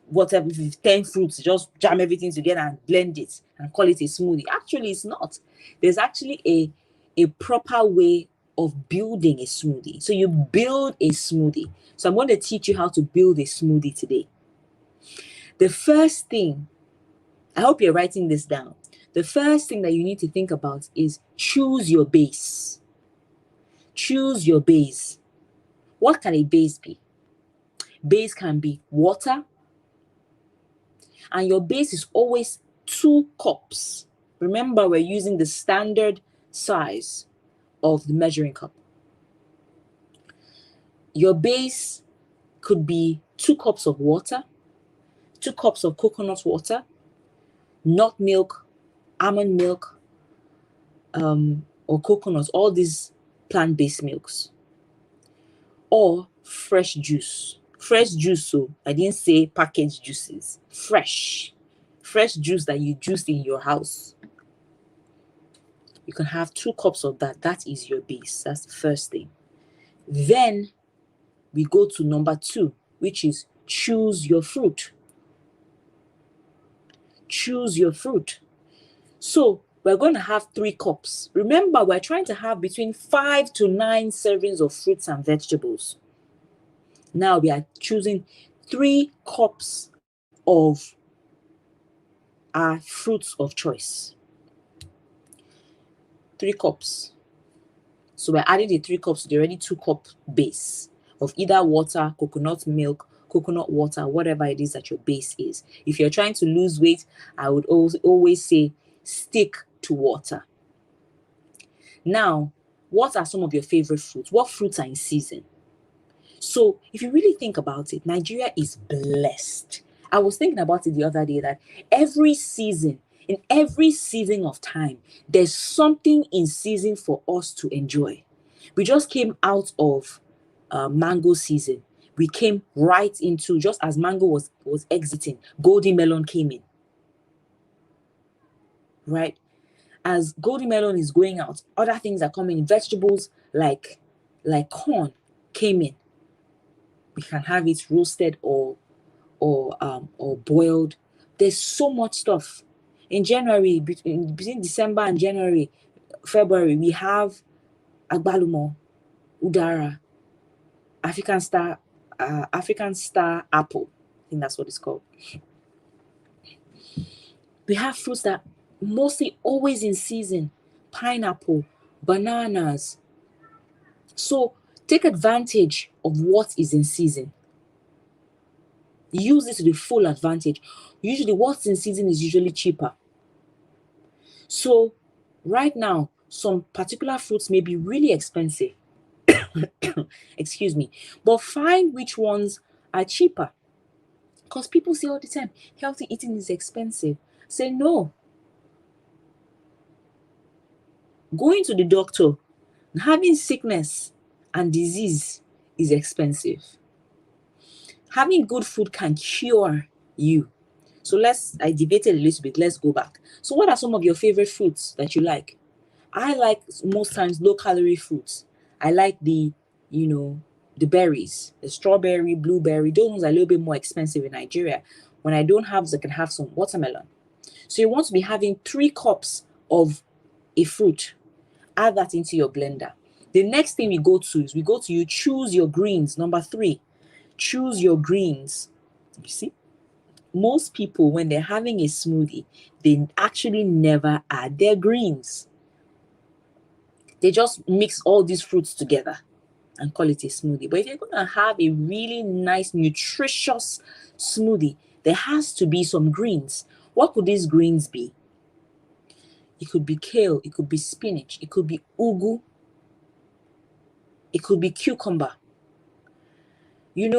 Whatever, 10 fruits, just jam everything together and blend it and call it a smoothie. Actually, it's not. There's actually a proper way of building a smoothie. So you build a smoothie. So I'm going to teach you how to build a smoothie today. The first thing, I hope you're writing this down. The first thing that you need to think about is choose your base. Choose your base. What can a base be? Base can be water, and your base is always 2 cups. Remember, we're using the standard size of the measuring cup. Your base could be 2 cups of water, 2 cups of coconut water, nut milk, almond milk, or coconut, all these plant-based milks. Or fresh juice. Fresh juice, so I didn't say packaged juices. Fresh juice that you juice in your house. You can have 2 cups of that. That is your base. That's the first thing. Then we go to number 2, which is choose your fruit. Choose your fruit. So we're going to have 3 cups. Remember, we're trying to have between 5 to 9 servings of fruits and vegetables. Now we are choosing 3 cups of our fruits of choice. 3 cups. So we're adding the 3 cups to the already 2 cup base of either water, coconut milk, coconut water, whatever it is that your base is. If you're trying to lose weight, I would always say stick to water. Now, what are some of your favorite fruits? What fruits are in season? So if you really think about it, Nigeria is blessed. I was thinking about it the other day that in every season of time, there's something in season for us to enjoy. We just came out of mango season. We came right into, just as mango was exiting, golden melon came in. Right? As golden melon is going out, other things are coming in. Vegetables like corn came in. We can have it roasted or boiled. There's so much stuff. In January, between December and February, we have agbalumo, udara, African star apple. I think that's what it's called. We have fruits that mostly always in season: pineapple, bananas. So take advantage of what is in season. Use it to the full advantage. Usually what's in season is usually cheaper. So right now, some particular fruits may be really expensive. Excuse me. But find which ones are cheaper. Because people say all the time, healthy eating is expensive. Say no. Going to the doctor, having sickness and disease is expensive. Having good food can cure you. So I debated a little bit. Let's go back. So what are some of your favorite fruits that you like? I like most times low-calorie fruits. I like the berries, the strawberry, blueberry. Those ones are a little bit more expensive in Nigeria. When I don't have, I can have some watermelon. So you want to be having 3 cups of a fruit. Add that into your blender. The next thing we go to you choose your greens. Number 3, choose your greens. You see? Most people, when they're having a smoothie, they actually never add their greens. They just mix all these fruits together and call it a smoothie. But if you're going to have a really nice, nutritious smoothie, there has to be some greens. What could these greens be? It could be kale, it could be spinach, it could be ugu, it could be cucumber.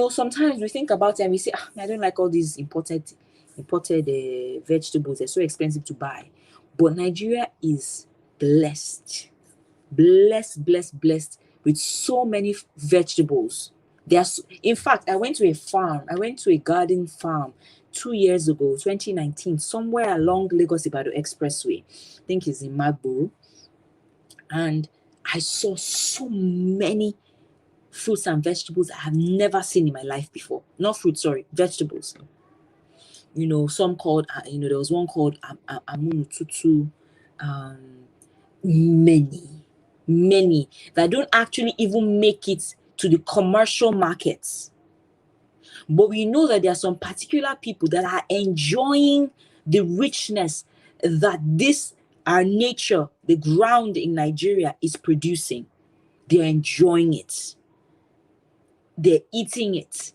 Sometimes we think about it and we say, I don't like all these imported vegetables. They're so expensive to buy. But Nigeria is blessed with so many vegetables. In fact, I went to a garden farm 2 years ago, 2019, somewhere along Lagos Ibadan Expressway. I think it's in Magboro. And I saw so many fruits and vegetables I have never seen in my life before. Not fruits, sorry, vegetables. Some called, there was one called Amunututu. Many that don't actually even make it to the commercial markets. But we know that there are some particular people that are enjoying the richness that our nature, the ground in Nigeria is producing. They're enjoying it. They're eating it.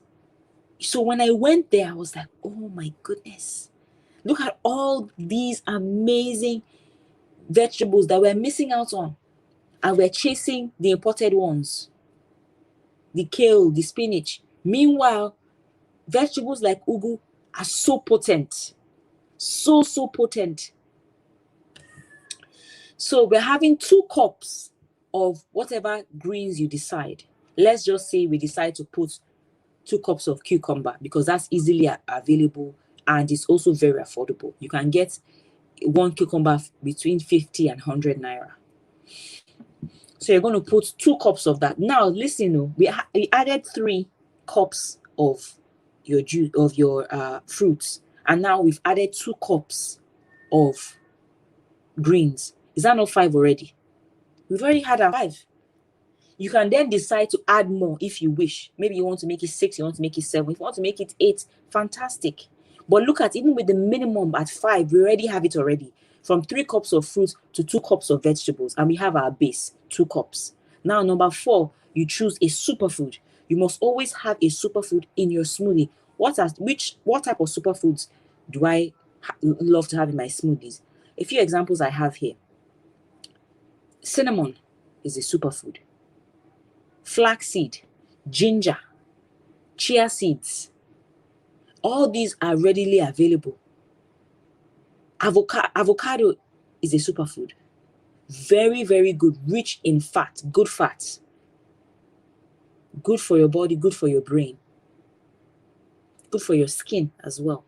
So when I went there, I was like, oh my goodness. Look at all these amazing vegetables that we're missing out on. And we're chasing the imported ones. The kale, the spinach. Meanwhile, vegetables like ugu are so potent. So potent. So we're having 2 cups of whatever greens you decide. let's just say we decide to put 2 cups of cucumber because that's easily available and it's also very affordable. You can get 1 cucumber between 50 and 100 naira. So you're going to put 2 cups of that. Now listen, we added 3 cups of your juice of your fruits, and now we've added 2 cups of greens. Is that not 5 already? We've already had our 5. You can then decide to add more if you wish. Maybe you want to make it 6, you want to make it 7. If you want to make it 8, fantastic. But look at, even with the minimum at 5, we already have it already. From 3 cups of fruit to 2 cups of vegetables. And we have our base, 2 cups. Now, number 4, you choose a superfood. You must always have a superfood in your smoothie. What type of superfoods do I love to have in my smoothies? A few examples I have here. Cinnamon is a superfood. Flaxseed, ginger, chia seeds. All these are readily available. Avocado is a superfood. Very, very good, rich in fat, good fats. Good for your body, good for your brain. Good for your skin as well.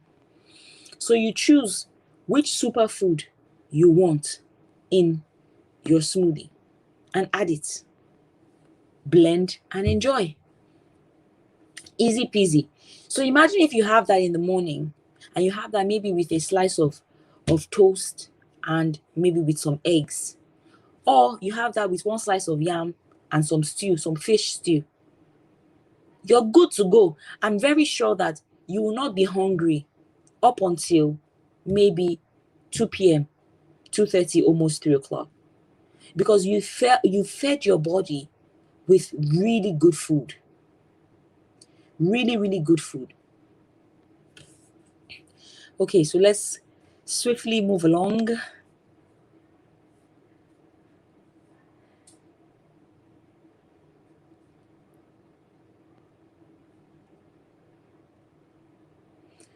So you choose which superfood you want in your smoothie and add it. Blend and enjoy. Easy peasy. So imagine if you have that in the morning and you have that maybe with a slice of toast and maybe with some eggs. Or you have that with 1 slice of yam and some stew, some fish stew. You're good to go. I'm very sure that you will not be hungry up until maybe 2 p.m., 2:30, almost 3 o'clock. Because you fed your body with really good food. Really, really good food. Okay, so let's swiftly move along.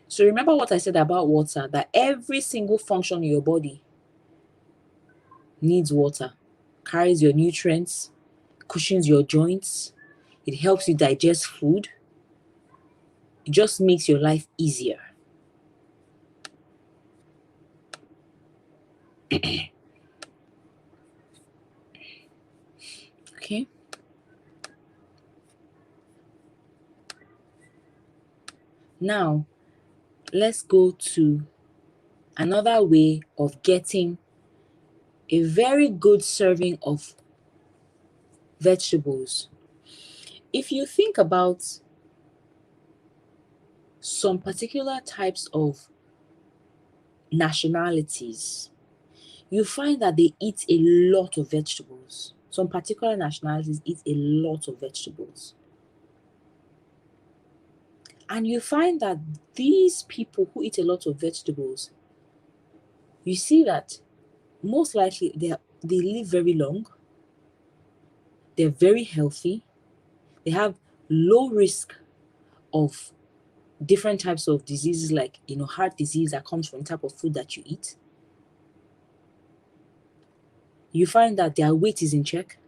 So remember what I said about water, that every single function in your body needs water. Carries your nutrients, cushions your joints. It helps you digest food. It just makes your life easier. Okay. Now, let's go to another way of getting a very good serving of vegetables. If you think about some particular types of nationalities, you find that they eat a lot of vegetables. Some particular nationalities eat a lot of vegetables. And you find that these people who eat a lot of vegetables, you see that most likely they live very long, they're very healthy, they have low risk of different types of diseases like heart disease that comes from the type of food that you eat. You find that their weight is in check.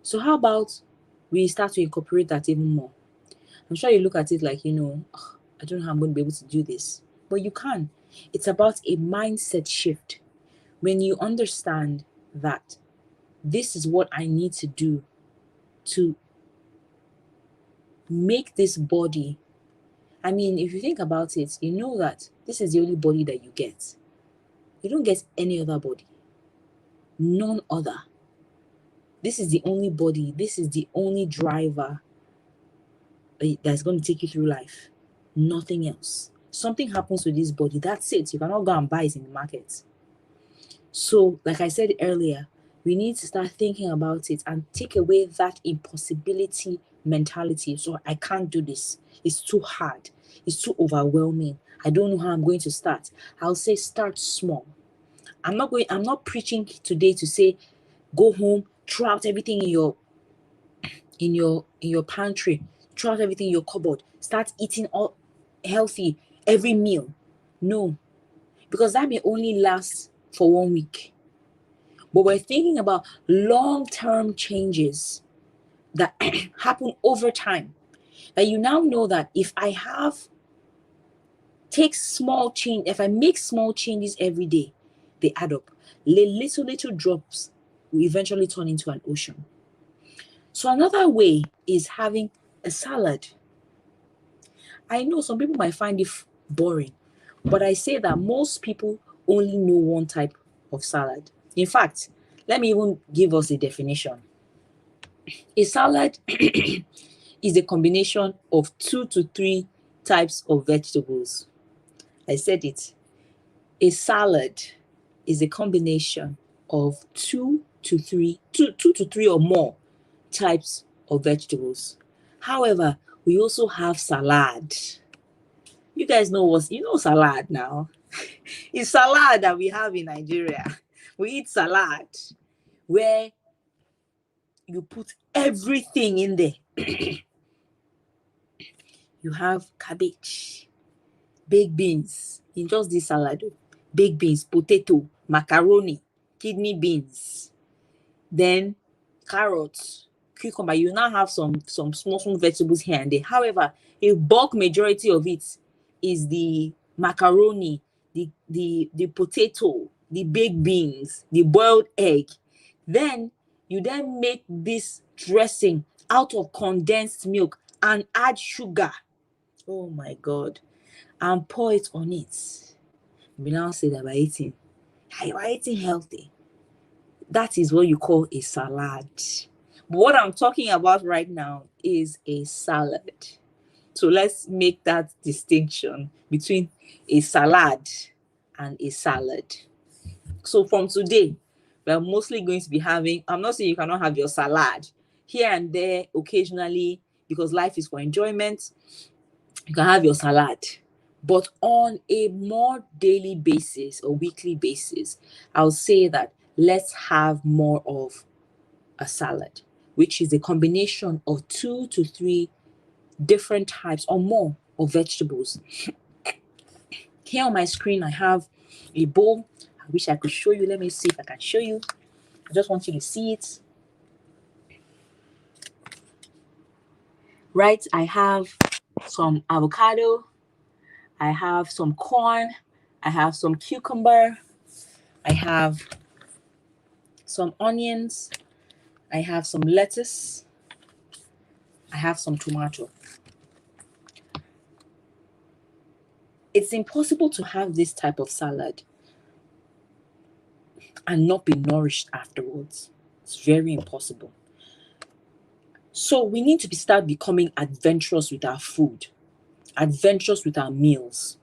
So how about we start to incorporate that even more? I'm sure you look at it like, I don't know how I'm going to be able to do this. But you can. It's about a mindset shift. When you understand that this is what I need to do to make this body. I mean, if you think about it, you know that this is the only body that you get. You don't get any other body. None other. This is the only body. This is the only driver that's going to take you through life. Nothing else. Something happens to this body, that's it. You cannot go and buy it in the market. So, like I said earlier, we need to start thinking about it and take away that impossibility mentality. So I can't do this. It's too hard. It's too overwhelming. I don't know how I'm going to start. I'll say start small. I'm not preaching today to say go home, throw out everything in your pantry, throw out everything in your cupboard, start eating all healthy every meal. No, because that may only last for 1 week. but we're thinking about long-term changes that happen over time. That you now know that if I make small changes every day, they add up. Little drops will eventually turn into an ocean. So another way is having a salad. I know some people might find it boring, but I say that most people only know one type of salad. In fact, let me even give us a definition. A salad is a combination of 2 to 3 types of vegetables. I said it. A salad is a combination of two to three or more types of vegetables. However, we also have salad. You guys know salad now. It's salad that we have in Nigeria. We eat salad where you put everything in there. You have cabbage, baked beans in just this salad. Baked beans, potato, macaroni, kidney beans, then carrots, cucumber. You now have some small vegetables here and there. However, a bulk majority of it is the macaroni, the potato, the baked beans, the boiled egg. Then you make this dressing out of condensed milk and add sugar. Oh my God. And pour it on it. We now say that we're eating healthy. That is what you call a salad. But what I'm talking about right now is a salad. So let's make that distinction between a salad and a salad. So from today, we're mostly going to be having, I'm not saying you cannot have your salad here and there occasionally, because life is for enjoyment. You can have your salad. But on a more daily basis or weekly basis, I'll say that let's have more of a salad, which is a combination of 2 to 3 different types or more of vegetables. Here on my screen, I have a bowl. I wish I could show you. Let me see if I can show you. I just want you to see it. Right, I have some avocado. I have some corn. I have some cucumber. I have some onions. I have some lettuce. I have some tomato. It's impossible to have this type of salad and not be nourished afterwards. It's very impossible. So we need to start becoming adventurous with our food, adventurous with our meals.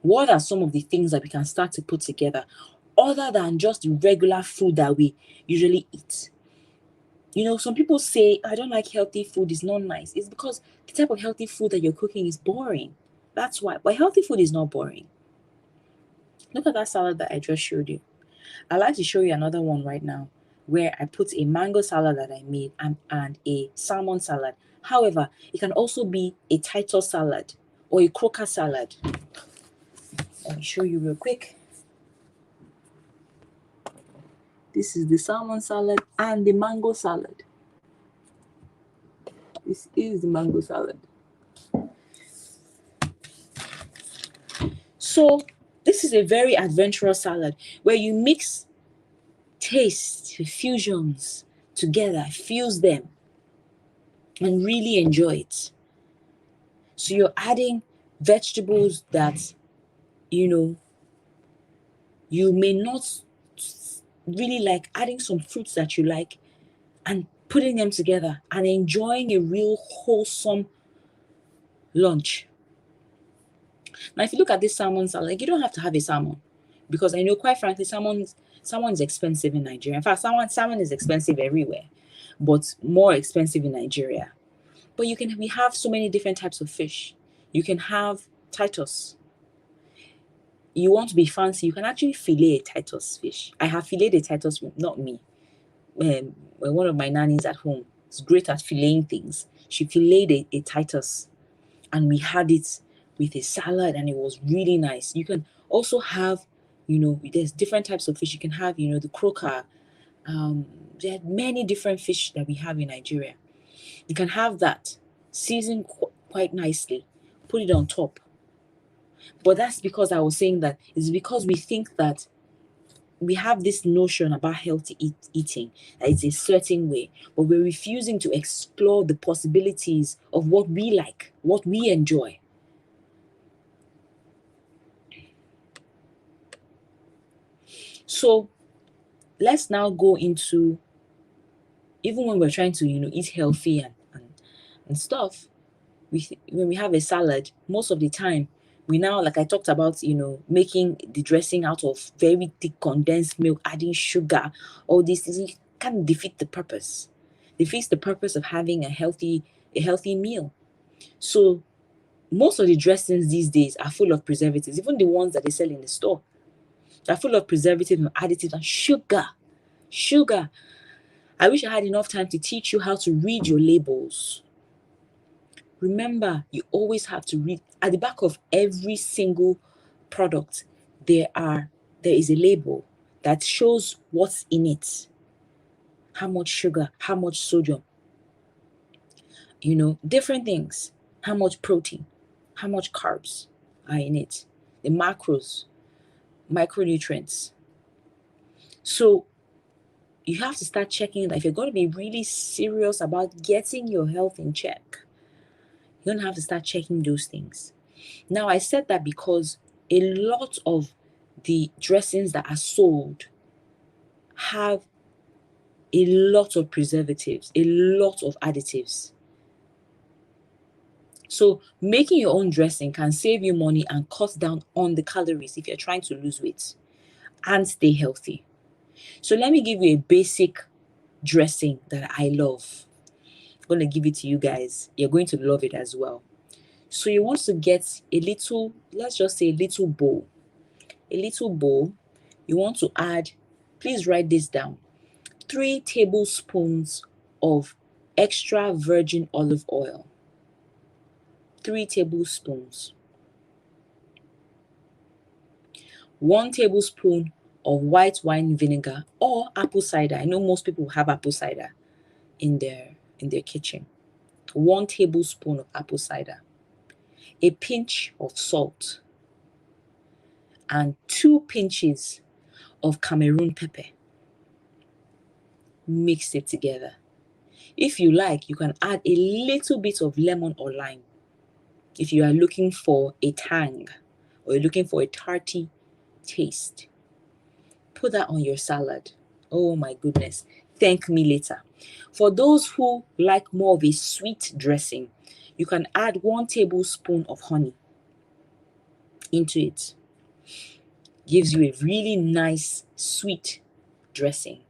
What are some of the things that we can start to put together other than just the regular food that we usually eat? You know, some people say, I don't like healthy food, it's not nice. It's because the type of healthy food that you're cooking is boring. That's why. But healthy food is not boring. Look at that salad that I just showed you. I'd like to show you another one right now where I put a mango salad that I made and a salmon salad. However, it can also be a Titus salad or a croquette salad. Let me show you real quick. This is the salmon salad and the mango salad. This is the mango salad. So this is a very adventurous salad where you mix taste, fusions together, fuse them, and really enjoy it. So you're adding vegetables that, you may not really like, adding some fruits that you like and putting them together and enjoying a real wholesome lunch. Now, if you look at this salmon salad, you don't have to have a salmon, because I know, quite frankly, salmon is expensive in Nigeria. In fact, salmon is expensive everywhere, but more expensive in Nigeria. But we have so many different types of fish. You can have Titus. You want to be fancy, you can actually fillet a Titus fish. I have filleted a Titus, not me. One of my nannies at home is great at filleting things. She filleted a Titus, and we had it with a salad, and it was really nice. You can also have, there's different types of fish. You can have, the croaker, There are many different fish that we have in Nigeria. You can have that seasoned quite nicely, put it on top. But that's because I was saying that it's because we think that we have this notion about healthy eating, that it's a certain way, but we're refusing to explore the possibilities of what we like, what we enjoy. So let's now go into, even when we're trying to, eat healthy and stuff, when we have a salad, most of the time, we now, like I talked about, making the dressing out of very thick condensed milk, adding sugar, all these things, it can defeat the purpose. Defeats the purpose of having a healthy meal. So most of the dressings these days are full of preservatives, even the ones that they sell in the store. They're full of preservatives and additives and sugar. Sugar. I wish I had enough time to teach you how to read your labels. Remember, you always have to read. At the back of every single product, there is a label that shows what's in it. How much sugar, how much sodium, different things. How much protein, how much carbs are in it. The macros, micronutrients. So you have to start checking that if you're going to be really serious about getting your health in check, you're going to have to start checking those things. Now, I said that because a lot of the dressings that are sold have a lot of preservatives, a lot of additives. So making your own dressing can save you money and cut down on the calories if you're trying to lose weight and stay healthy. So let me give you a basic dressing that I love. I'm going to give it to you guys. You're going to love it as well. So you want to get a little, let's just say a little bowl. A little bowl. You want to add, please write this down, 3 tablespoons of extra virgin olive oil. 3 tablespoons. 1 tablespoon of white wine vinegar or apple cider. I know most people have apple cider in their kitchen. 1 tablespoon of apple cider. A pinch of salt. And 2 pinches of Cameroon pepper. Mix it together. If you like, you can add a little bit of lemon or lime if you are looking for a tang or you're looking for a tarty taste. Put that on your salad. Oh my goodness. Thank me later. For those who like more of a sweet dressing, you can add 1 tablespoon of honey into it. Gives you a really nice sweet dressing.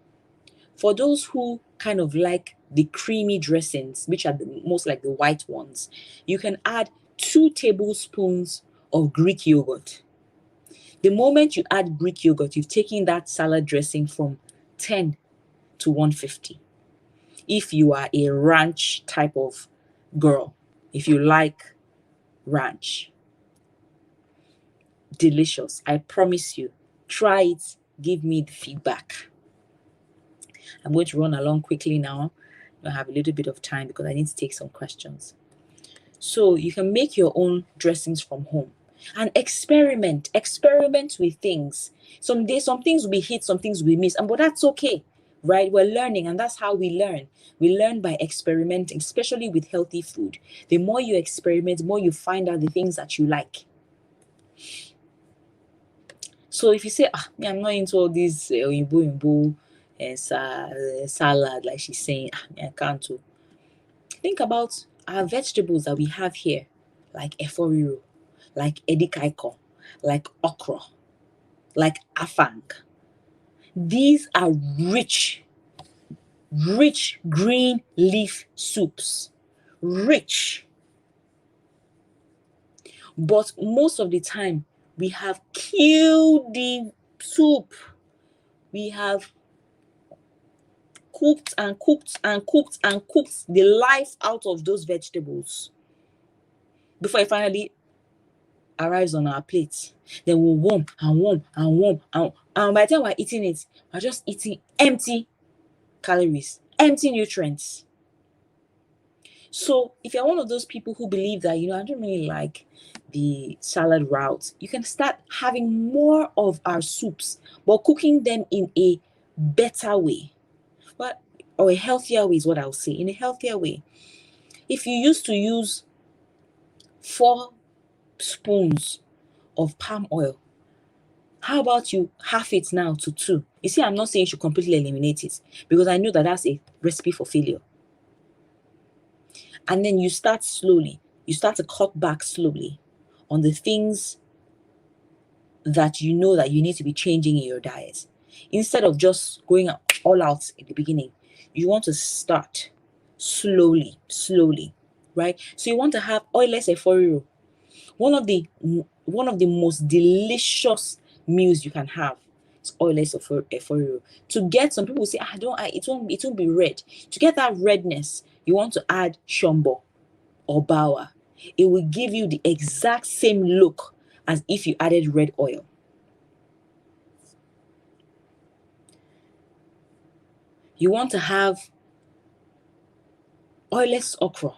For those who kind of like the creamy dressings, which are the most like the white ones, you can add 2 tablespoons of Greek yogurt. The moment you add Greek yogurt, you've taken that salad dressing from 10 to 150. If you are a ranch type of girl, if you like ranch, delicious. I promise you. Try it. Give me the feedback. I'm going to run along quickly now. I have a little bit of time because I need to take some questions. So you can make your own dressings from home and experiment with things. Some days, some things we hit, some things we miss, but that's okay, right? We're learning, and that's how we learn. We learn by experimenting, especially with healthy food. The more you experiment, the more you find out the things that you like. So if you say, I'm not into all this oyinbo salad, like she's saying, I can't do. Think about our vegetables that we have here, like eforiro, like edikaiko, like okra, like afang. These are rich green leaf soups. Rich. But most of the time, we have killed the soup. We have cooked and cooked and cooked and cooked the life out of those vegetables before it finally arrives on our plate. Then we'll warm and warm and warm. And by the time we're eating it, we're just eating empty calories, empty nutrients. So if you're one of those people who believe that, I don't really like the salad route, you can start having more of our soups, but cooking them in a better way. Or a healthier way is what I'll say. In a healthier way. If you used to use 4 spoons of palm oil, how about you half it now to 2? You see, I'm not saying you should completely eliminate it, because I know that that's a recipe for failure. And then you start slowly. You start to cut back slowly on the things that you know that you need to be changing in your diet. Instead of just going all out in the beginning, you want to start slowly, right? So you want to have oilless efforiro. One of the most delicious meals you can have is oilless efforiro. To get, some people say, it won't be red. To get that redness, you want to add shombo or bawa. It will give you the exact same look as if you added red oil. You want to have oilless okra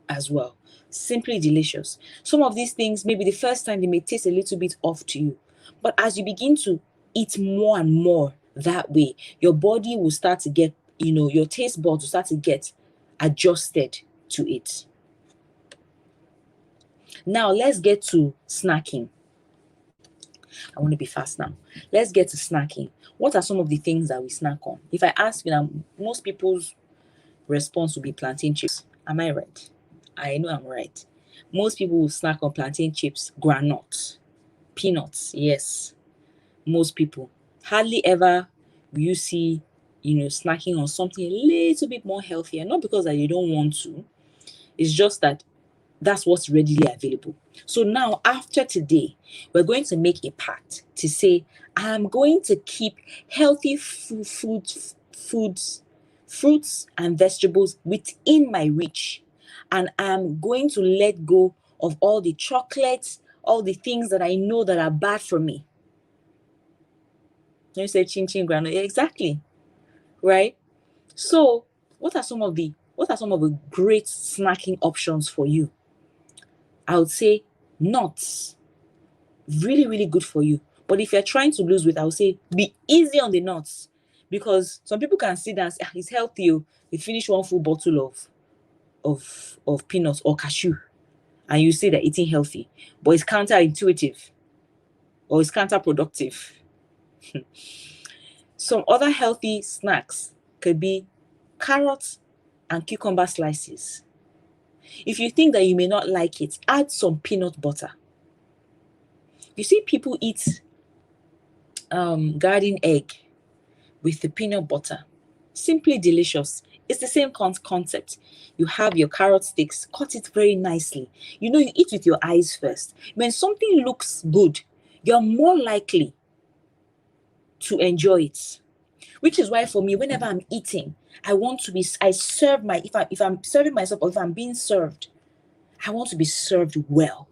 as well. Simply delicious. Some of these things, maybe the first time they may taste a little bit off to you, but as you begin to eat more and more that way, your body will start to get, your taste buds will start to get adjusted to it. Now let's get to snacking. I want to be fast now. Let's get to snacking. What are some of the things that we snack on? If I ask you now, most people's response will be plantain chips. Am I right? I know I'm right. Most people will snack on plantain chips, granola, peanuts. Yes, most people. Hardly ever will you see, snacking on something a little bit more healthier. Not because that you don't want to. It's just that that's what's readily available. So now, after today, we're going to make a pact to say, I'm going to keep healthy fruits and vegetables within my reach. And I'm going to let go of all the chocolates, all the things that I know that are bad for me. You say chin chin granola. Yeah, exactly. Right? So what are some of the great snacking options for you? I would say nuts. Really, really good for you. But if you're trying to lose weight, I would say be easy on the nuts. Because some people can sit down and say, it's healthy. You finish one full bottle of peanuts or cashew, and you say they're eating healthy, but it's counterintuitive or it's counterproductive. Some other healthy snacks could be carrots and cucumber slices. If you think that you may not like it, add some peanut butter. You see people eat garden egg with the peanut butter. Simply delicious. It's the same concept. You have your carrot sticks, cut it very nicely. You eat with your eyes first. When something looks good, you're more likely to enjoy it. Which is why for me, whenever I'm eating, if I'm serving myself or if I'm being served, I want to be served well.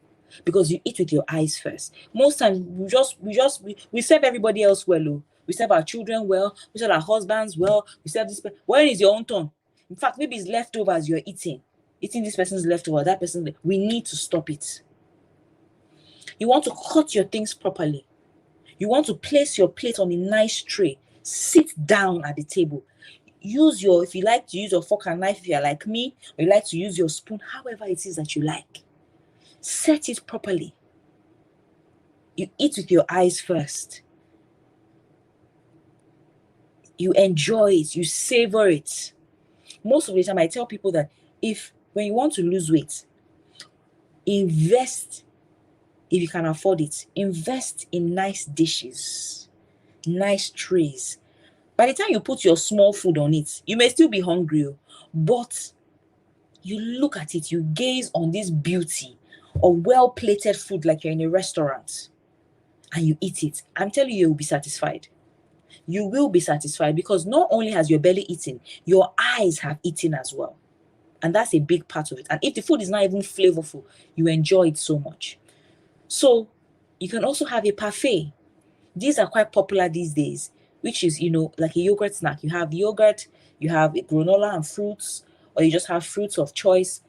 Because you eat with your eyes first. Most times we serve everybody else well. We serve our children well. We serve our husbands well. We serve this. When is your own turn? In fact, maybe it's leftovers you're eating this person's leftover, that person. We need to stop it. You want to cut your things properly. You want to place your plate on a nice tray. Sit down at the table. If you like to use your fork and knife, if you're like me, or you like to use your spoon, however it is that you like. Set it properly. You eat with your eyes first. You enjoy it. You savor it. Most of the time, I tell people that when you want to lose weight, invest, if you can afford it, invest in nice dishes, nice trays. By the time you put your small food on it, you may still be hungry, but you look at it, you gaze on this beauty of well-plated food like you're in a restaurant, and you eat it. I'm telling you, you'll be satisfied. You will be satisfied because not only has your belly eaten, your eyes have eaten as well. And that's a big part of it. And if the food is not even flavorful, you enjoy it so much. So you can also have a parfait. These are quite popular these days. which is, like a yogurt snack. You have yogurt, you have granola and fruits, or you just have fruits of choice,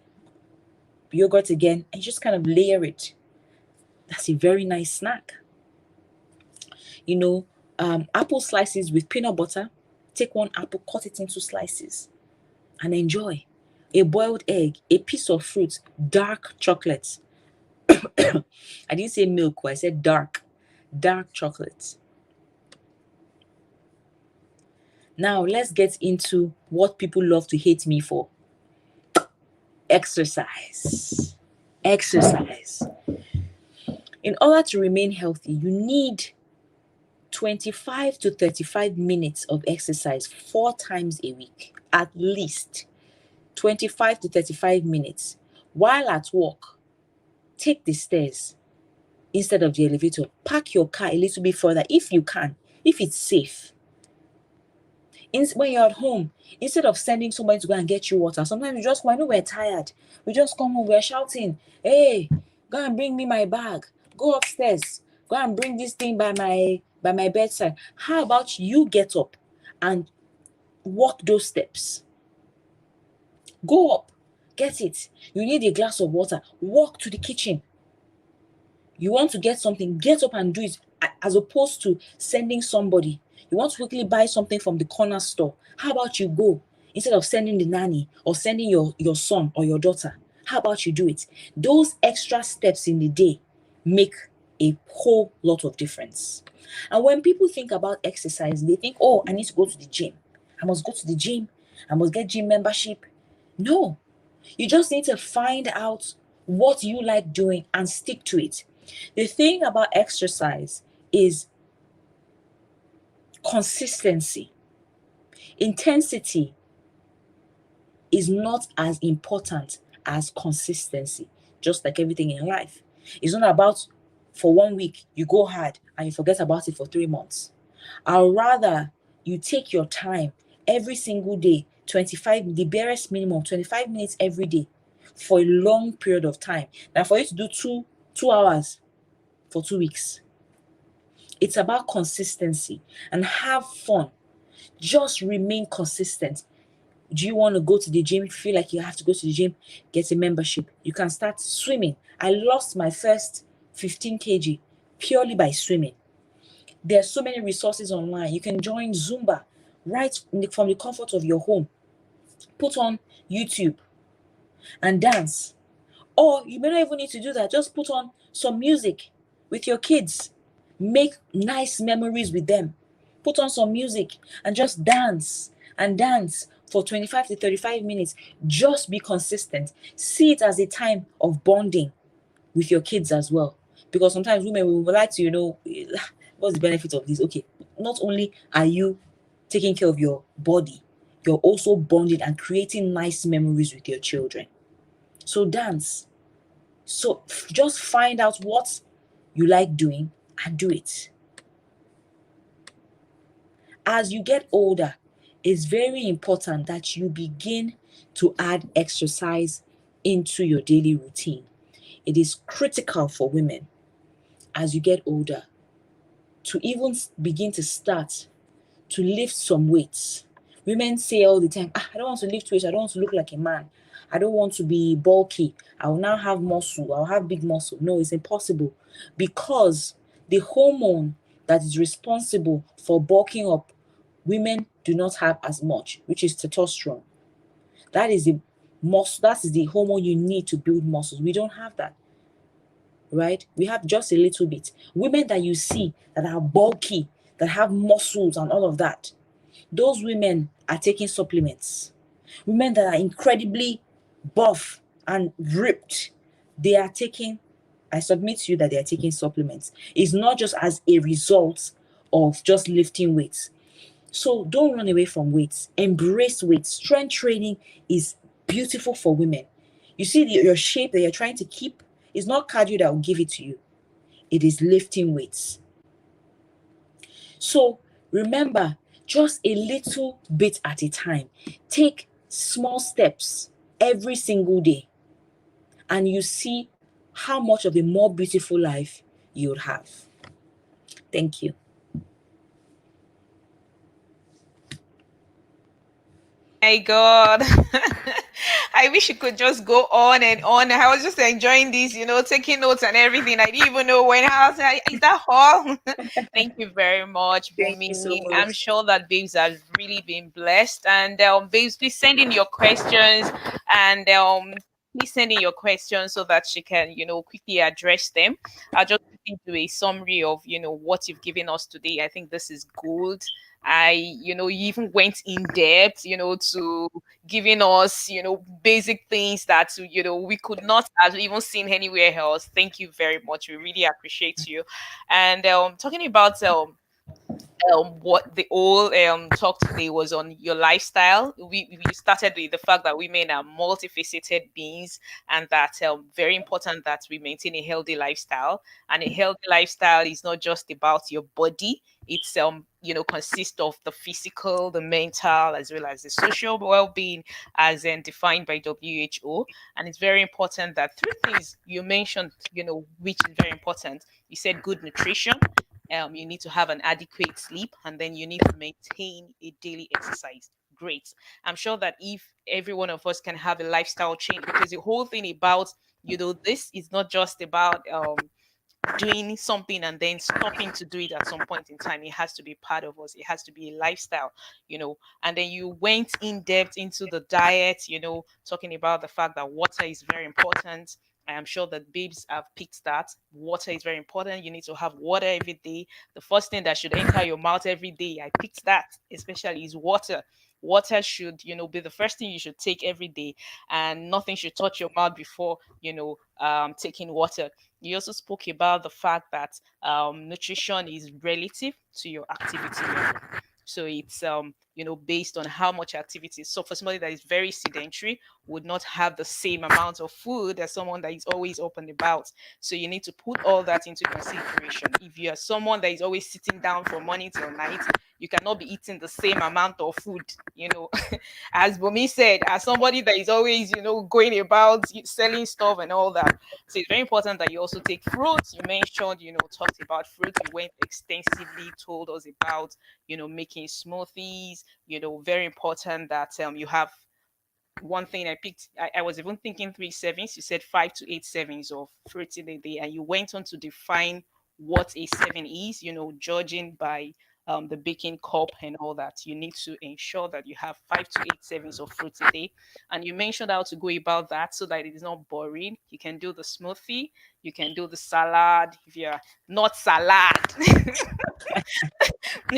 yogurt again, and you just kind of layer it. That's a very nice snack. Apple slices with peanut butter. Take one apple, cut it into slices, and enjoy. A boiled egg, a piece of fruit, dark chocolate. I didn't say milk, I said dark chocolate. Now let's get into what people love to hate me for. Exercise. In order to remain healthy, you need 25 to 35 minutes of exercise 4 times a week, at least 25 to 35 minutes. While at work, take the stairs instead of the elevator. Park your car a little bit further if you can, if it's safe. When you're at home, instead of sending somebody to go and get you water, sometimes we just, I know we're tired, we just come home, we're shouting, hey, go and bring me my bag, go upstairs, go and bring this thing by my bedside. How about you get up and walk those steps? Go up, get it. You need a glass of water, walk to the kitchen. You want to get something, get up and do it, as opposed to sending somebody. You want to quickly buy something from the corner store. How about you go instead of sending the nanny or sending your son or your daughter? How about you do it? Those extra steps in the day make a whole lot of difference. And when people think about exercise, they think, oh, I need to go to the gym. I must go to the gym. I must get gym membership. No, you just need to find out what you like doing and stick to it. The thing about exercise is consistency. Intensity is not as important as consistency, just like everything in life. It's not about for 1 week, you go hard and you forget about it for 3 months. I'd rather you take your time every single day, the barest minimum, 25 minutes every day for a long period of time than for you to do 2 hours for 2 weeks. It's about consistency and have fun. Just remain consistent. Do you want to go to the gym? If you feel like you have to go to the gym, get a membership. You can start swimming. I lost my first 15 kg purely by swimming. There are so many resources online. You can join Zumba right from the comfort of your home. Put on YouTube and dance. Or you may not even need to do that. Just put on some music with your kids. Make nice memories with them. Put on some music and just dance and dance for 25 to 35 minutes. Just be consistent. See it as a time of bonding with your kids as well. Because sometimes women would like to, what's the benefit of this? Okay, not only are you taking care of your body, you're also bonding and creating nice memories with your children. So dance. So just find out what you like doing and do it. As you get older, it's very important that you begin to add exercise into your daily routine. It is critical for women as you get older to even begin to start to lift some weights. Women say all the time, I don't want to lift weights. I don't want to look like a man. I don't want to be bulky. I will now have muscle. I'll have big muscle. No, it's impossible because the hormone that is responsible for bulking up, women do not have as much, which is testosterone. That is the muscle. That is the hormone you need to build muscles. We don't have that, right? We have just a little bit. Women that you see that are bulky, that have muscles and all of that, those women are taking supplements. Women that are incredibly buff and ripped, I submit to you that they are taking supplements. It's not just as a result of just lifting weights. So don't run away from weights. Embrace weights. Strength training is beautiful for women. You see your shape that you're trying to keep is not cardio that will give it to you. It is lifting weights. So remember, just a little bit at a time. Take small steps every single day, and you see how much of a more beautiful life you'll have. Thank you. my God. I wish you could just go on and on. I was just enjoying this, taking notes and everything. I didn't even know when. I was like, is that all? Thank you very much, Thank you Bumi. so I'm much. sure that babes have really been blessed. And babes, please send in your questions, and please send in your questions so that she can, quickly address them. I'll just quickly do a summary of, what you've given us today. I think this is good. You even went in depth, to giving us, basic things that, we could not have even seen anywhere else. Thank you very much. We really appreciate you. And talking about what the whole talk today was on your lifestyle. We started with the fact that women are multifaceted beings, and that very important that we maintain a healthy lifestyle. And a healthy lifestyle is not just about your body. It's consists of the physical, the mental, as well as the social well-being, as defined by WHO. And it's very important that three things you mentioned, which is very important. You said good nutrition, you need to have an adequate sleep, and then you need to maintain a daily exercise. Great. I'm sure that if every one of us can have a lifestyle change, because the whole thing about, this is not just about doing something and then stopping to do it at some point in time. It has to be part of us. It has to be a lifestyle, And then you went in depth into the diet, talking about the fact that water is very important. I am sure that babes have picked that. Water is very important. You need to have water every day. The first thing that should enter your mouth every day, I picked that, especially is water. Water should, be the first thing you should take every day, and nothing should touch your mouth before, taking water. You also spoke about the fact that nutrition is relative to your activity level. So it's based on how much activity. So for somebody that is very sedentary, would not have the same amount of food as someone that is always up and about. So you need to put all that into consideration. If you are someone that is always sitting down from morning till night, you cannot be eating the same amount of food, as Bomi said, as somebody that is always, going about selling stuff and all that. So it's very important that you also take fruits. You mentioned, talked about fruits. You went extensively, told us about, making smoothies. Very important that you have one thing I picked. I was even thinking 3 servings. You said 5 to 8 servings of fruits in a day, and you went on to define what a serving is. Judging by the baking cup and all that. You need to ensure that you have 5 to 8 servings of fruits a day, and you mentioned how to go about that so that it is not boring. You can do the smoothie. You can do the salad. If you're not salad, if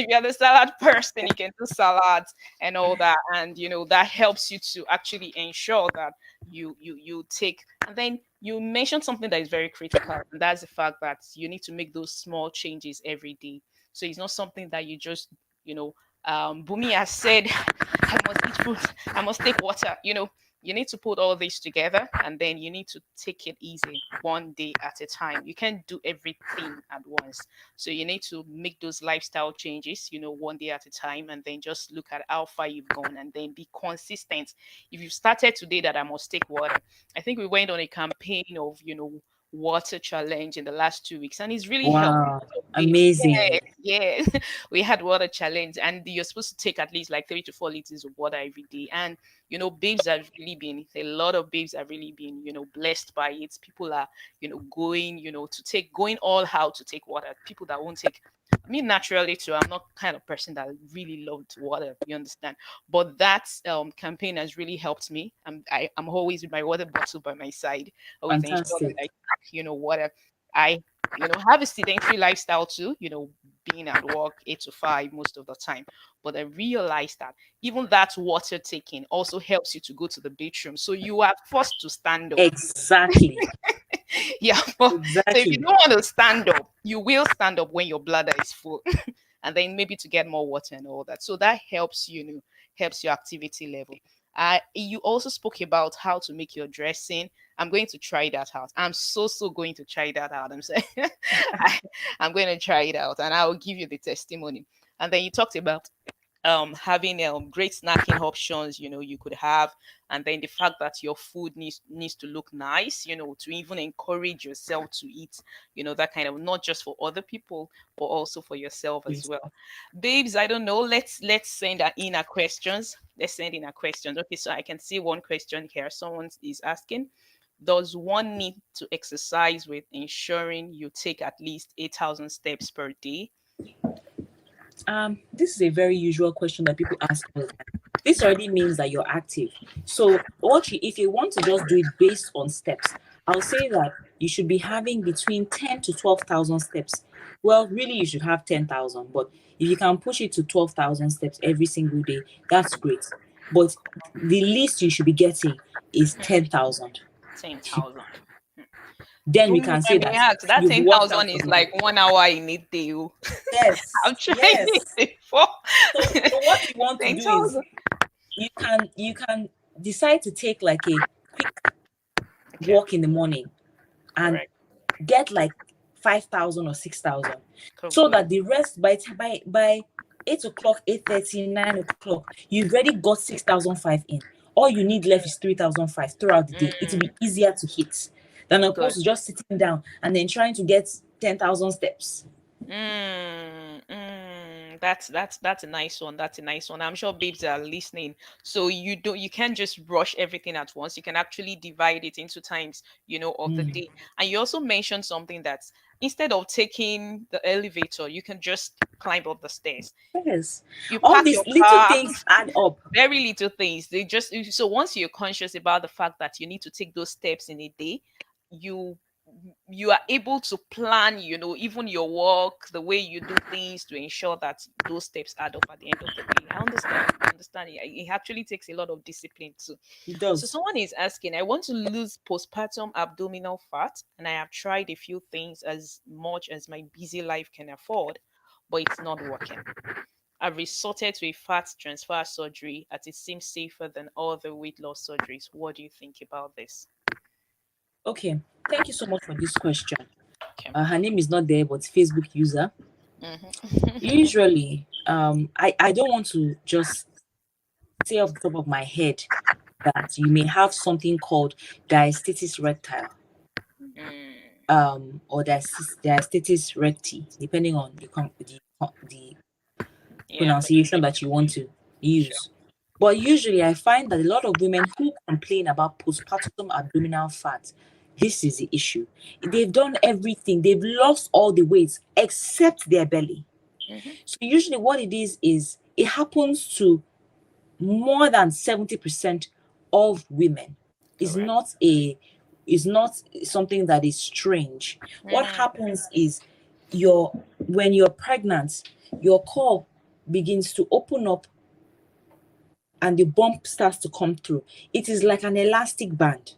you're the salad person, you can do salads and all that, and that helps you to actually ensure that you take. And then you mentioned something that is very critical, and that's the fact that you need to make those small changes every day. So it's not something that you just, Bumi has said, I must eat fruit, I must take water. You need to put all this together, and then you need to take it easy, one day at a time. You can't do everything at once. So you need to make those lifestyle changes, one day at a time, and then just look at how far you've gone, and then be consistent. If you started today that I must take water, I think we went on a campaign of, water challenge in the last 2 weeks, and it's really helped Wow. a lot of babes. Amazing. Yeah, yeah. We had water challenge, and you're supposed to take at least like 3 to 4 liters of water every day. And babes have really been, a lot of babes have really been, blessed by it. People are, going, going all out to take water. People that won't take. Me naturally too, I'm not kind of person that really loved water. You understand? But that campaign has really helped me. I'm always with my water bottle by my side. Always ensure that Fantastic. I pack, water. I have a sedentary lifestyle too. Being at work 8 to 5 most of the time. But I realized that even that water taking also helps you to go to the bathroom. So you are forced to stand up. Exactly. Yeah. So if you Exactly. don't want to stand up, you will stand up when your bladder is full. And then maybe to get more water and all that. So that helps helps your activity level. You also spoke about how to make your dressing. I'm going to try that out. I'm so going to try that out. I'm saying I'm going to try it out, and I will give you the testimony. And then you talked about having great snacking options, you could have, and then the fact that your food needs to look nice, to even encourage yourself to eat, that kind of, not just for other people but also for yourself as well. Babes, I don't know, let's send in our questions. Let's send in our questions. Okay, so I can see one question here. Someone is asking, does one need to exercise with ensuring you take at least 8,000 steps per day? This is a very usual question that people ask all the time. This already means that you're active. So if you want to just do it based on steps, I'll say that you should be having between 10 to 12,000 steps. Well, really, you should have 10,000, but if you can push it to 12,000 steps every single day, that's great. But the least you should be getting is 10,000. 10,000. Then we Boom, can say I may that ask, that you've worked 10,000 out for is the day. like 1 hour in a day. Oh. Yes, I've tried it yes. before. So what you want to do is 10,000. you can decide to take like a quick Okay, walk in the morning and correct. get like 5,000 or 6,000, so Complete. that the rest by 8 o'clock, 8:30, 9 o'clock, you've already got 6,005 in. All you need left is 3,005 throughout the day. It will Mm, be easier to hit than good. opposed to just sitting down and then trying to get 10,000 steps. That's a nice one. That's a nice one. I'm sure babes are listening. So you can't just rush everything at once. You can actually divide it into times, of the Mm. day. And you also mentioned something that instead of taking the elevator, you can just climb up the stairs. Yes, You all park these your little car. things add up. Very little things. They just, so once you're conscious about the fact that you need to take those steps in a day, you you are able to plan, even your work, the way you do things, to ensure that those steps add up at the end of the day. I understand it actually takes a lot of discipline too. It So does. someone is asking, I want to lose postpartum abdominal fat, and I have tried a few things as much as my busy life can afford, but it's not working. I've resorted to a fat transfer surgery as it seems safer than other weight loss surgeries. What do you think about this? Okay, thank you so much for this question. Okay. Her name is not there, but Facebook user. Mm-hmm. Usually, I don't want to just say off the top of my head that you may have something called diastasis recti, or diastasis recti, depending on the Yeah, pronunciation that you want to sure. use. But usually, I find that a lot of women who complain about postpartum abdominal fat, this is the issue. They've done everything, they've lost all the weight except their belly. Mm-hmm. So usually what it is it happens to more than 70% of women. Is Correct. not a is not something that is strange. What Mm, happens is your when you're pregnant, your core begins to open up and the bump starts to come through. It is like an elastic band.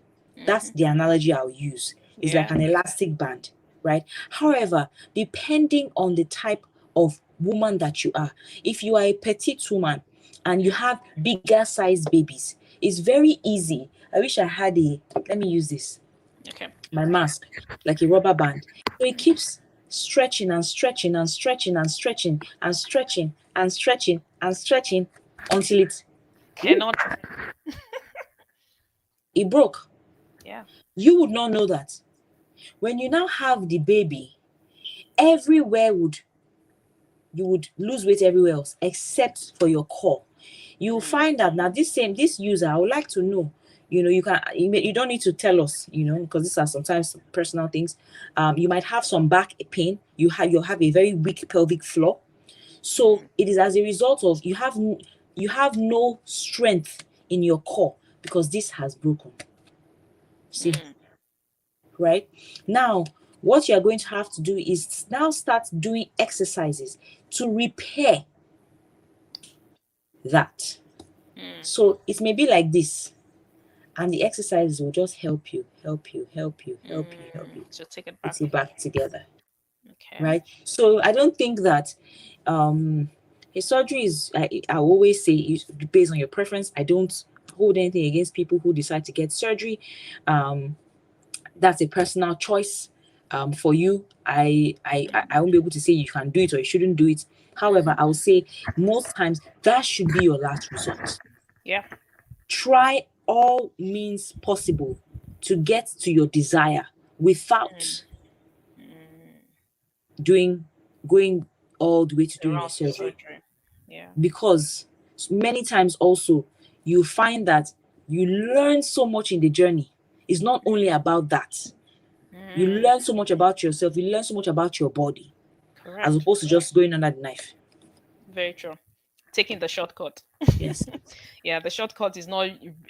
That's mm-hmm. the analogy I'll use. It's like Yeah. an elastic band, right? However, depending on the type of woman that you are, if you are a petite woman and you have bigger sized babies, it's very easy. I wish I had let me use this, Okay. my mask, like a rubber band. So it keeps stretching and stretching and stretching and stretching and stretching and stretching and stretching until Cannot. it broke. Yeah. You would not know that. When you now have the baby, everywhere you would lose weight everywhere else except for your core. You'll find that now this user, I would like to know, you don't need to tell us, because these are sometimes personal things. You might have some back pain. You'll have a very weak pelvic floor. So it is as a result of you have no strength in your core because this has broken. See, Mm, right? Now, what you're going to have to do is now start doing exercises to repair that. mm, So it may be like this, and the exercises will just help you, help you, help you, help you, help you so take it back. put it back together, Okay. right? So I don't think that a surgery is, I always say, is based on your preference. I don't hold anything against people who decide to get surgery. That's a personal choice for you. I won't be able to say you can do it or you shouldn't do it. However, I would say most times that should be your last resort. Yeah. Try all means possible to get to your desire without doing going all the way to The doing a rounds of surgery. surgery. Yeah. Because many times also you find that you learn so much in the journey. It's not only about that. You learn so much about yourself, you learn so much about your body, as Correct. opposed to just going under the knife. Very true. Taking the shortcut. Yes. Yeah, the shortcut is not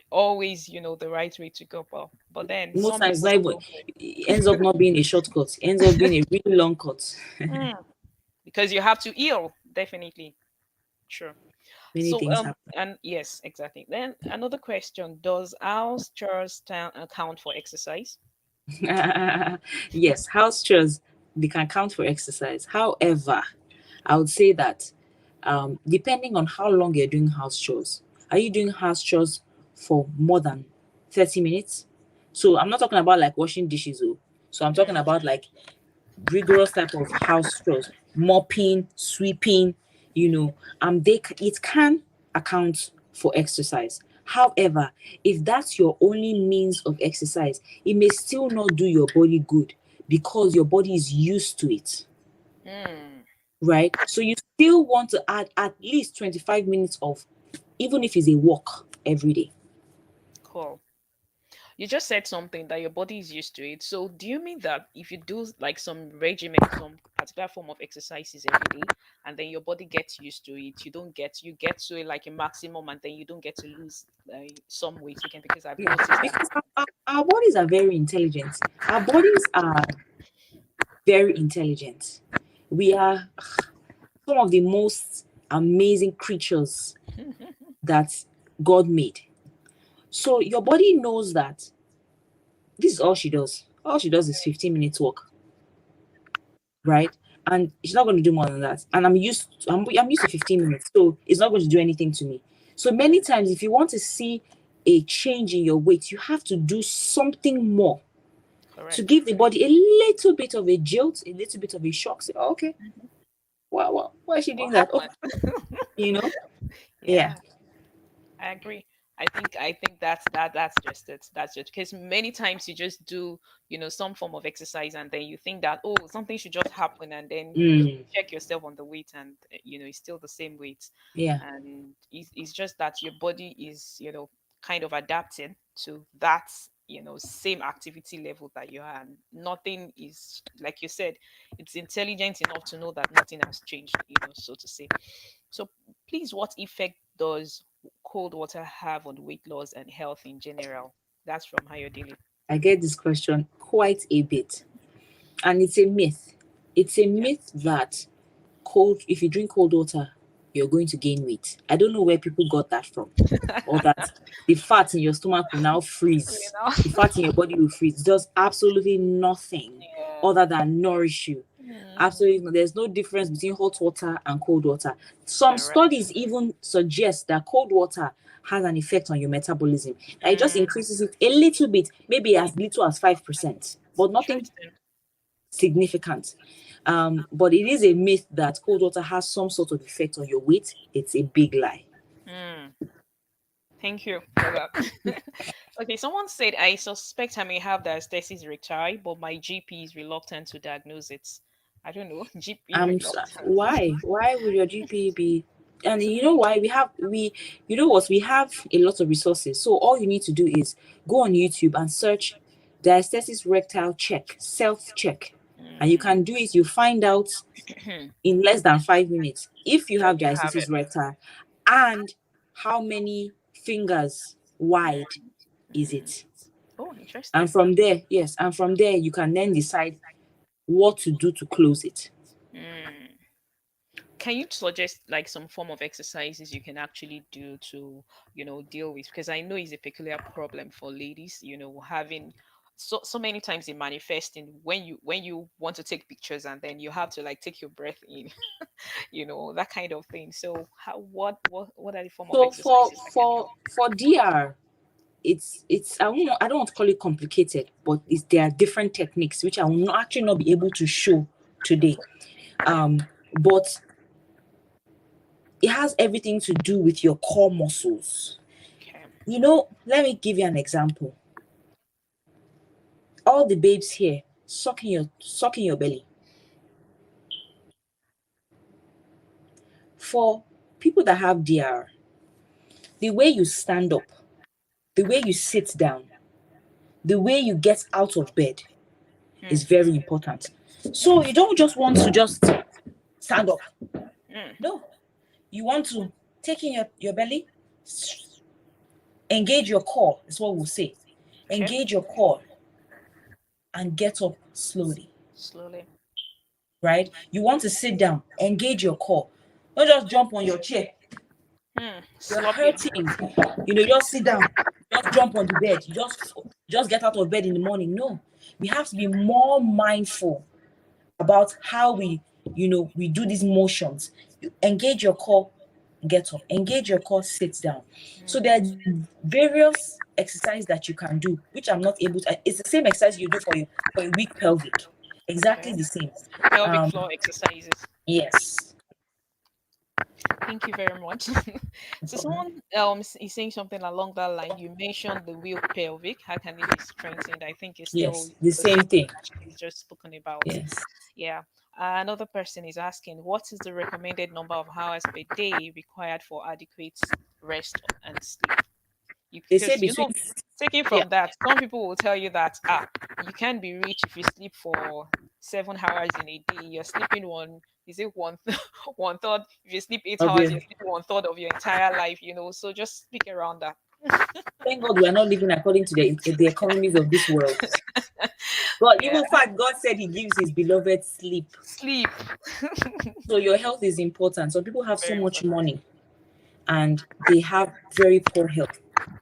always, the right way to go. But then Most some times people not even, still it ends up not being a shortcut, it ends up being a really long cut. because you have to heal, definitely. True. Many So things happen. and yes, exactly. Then another question: does house chores count for exercise? Yes, house chores, they can count for exercise. However, I would say that depending on how long you're doing house chores, are you doing house chores for more than 30 minutes? So I'm not talking about like washing dishes. Oh. So I'm talking about like rigorous type of house chores, mopping, sweeping, it can account for exercise. However, if that's your only means of exercise, it may still not do your body good because your body is used to it, Hmm. right? So you still want to add at least 25 minutes of, even if it's a walk every day. Cool. You just said something that your body is used to it. So do you mean that if you do like some regimen, some particular form of exercises every day, and then your body gets used to it, you get to like a maximum, and then you don't get to lose some weight again? Because I've Yeah, noticed that. because our bodies are very intelligent. Our bodies are very intelligent. We are some of the most amazing creatures that God made. So your body knows that this is all she does. All she does is 15 minutes walk, right? And she's not going to do more than that. And I'm used to 15 minutes, so it's not going to do anything to me. So many times, if you want to see a change in your weight, you have to do something more to Correct. give the body a little bit of a jolt, a little bit of a shock. Say, oh, okay, well, why is she What doing that? Oh, happened? you know, yeah. Yeah. I agree. I think that's just it. That's just because many times you just do, some form of exercise, and then you think that, oh, something should just happen, and then you Mm, check yourself on the weight, and it's still the same weight. yeah. And it's just that your body is, kind of adapting to that, same activity level that you are. And nothing is, like you said, it's intelligent enough to know that nothing has changed, so to say. So please, what effect does cold water have on weight loss and health in general? That's from Hayodili. I get this question quite a bit, and it's a myth. It's a Yeah. myth that if you drink cold water, you're going to gain weight. I don't know where people got that from, or that the fat in your stomach will now You freeze. The know? fat in your body will freeze. It does absolutely nothing Yeah. other than nourish you. Absolutely, there's no difference between hot water and cold water. Some Correct. studies even suggest that cold water has an effect on your metabolism. That it just Mm, increases it a little bit, maybe as little as 5%, but nothing interesting. significant. But it is a myth that cold water has some sort of effect on your weight. It's a big lie. Mm, thank you for that. Okay, someone said I suspect I may have diastasis recti, but my GP is reluctant to diagnose it. I don't know. GP reluctant. Why would your GP be? And you know why you know what, we have a lot of resources. So all you need to do is go on YouTube and search diastasis rectal check, self check, and you can do it. You find out in less than 5 minutes if you That have you have diastasis it. rectal and how many fingers wide is it. Oh, And interesting. from there, yes, and from there you can then decide what to do to close it. Mm. Can you suggest like some form of exercises you can actually do to, deal with? Because I know it's a peculiar problem for ladies, having so many times it manifests in when you want to take pictures, and then you have to like take your breath in, that kind of thing. So what are the form of So for exercises that can for help? for DR, I don't want to call it complicated, but there are different techniques which I will not actually not be able to show today. Yeah. But it has everything to do with your core muscles. Okay. Let me give you an example. All the babes here sucking your belly. For people that have DR, the way you stand up, the way you sit down, the way you get out of bed is Mm. very important. So you don't just want to just stand up. Mm. No, you want to take in your belly, engage your core, is what we'll say. Okay. Engage your core and get up slowly, Slowly. right? You want to sit down, engage your core. Don't just jump on your chair. Mm. You're Sloppy. hurting. Just sit down, just jump on the bed, just get out of bed in the morning. No, we have to be more mindful about how we do these motions. You engage your core, get up. Engage your core, sit down. So there Mm. are various exercises that you can do, which I'm not able to. It's the same exercise you do for a weak pelvic. Exactly Okay. the same. Pelvic Um, floor exercises. yes. Thank you very much. No So problem. someone is saying something along that line. You mentioned the wheel pelvic. How can it be strengthened? I think it's still Yes, the the same same thing. you just spoken about. Yes. Yeah. Another person is asking, what is the recommended number of hours per day required for adequate rest and sleep? They say Because between taking yeah, from that, some people will tell you that you can't be rich if you sleep for 7 hours in a day. You're sleeping one, is it one one third? If you sleep eight of hours, you. you're sleeping one third of your entire life. So just speak around that. Thank God we are not living according to the economies of this world. God, Yeah, even in fact, God said He gives His beloved sleep. sleep. So your health is important. Some people have so Very much important. money and they have very poor health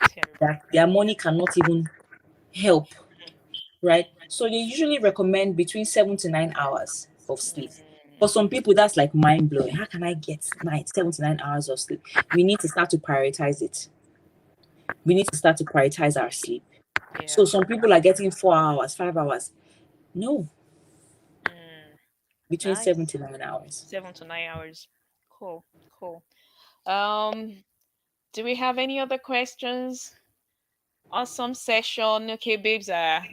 Terrible. that their money cannot even help, right? So they usually recommend between 7 to 9 hours of sleep. For some people, that's like mind blowing. How can I get 7 to 9 hours of sleep? We need to start to prioritize it. We need to start to prioritize our sleep. Yeah. So some people are getting 4 hours, 5 hours. No, Mm, between seven nice. to nine hours. 7 to 9 hours. Cool. Cool. Um, do we have any other questions? Awesome session. Okay, babes are,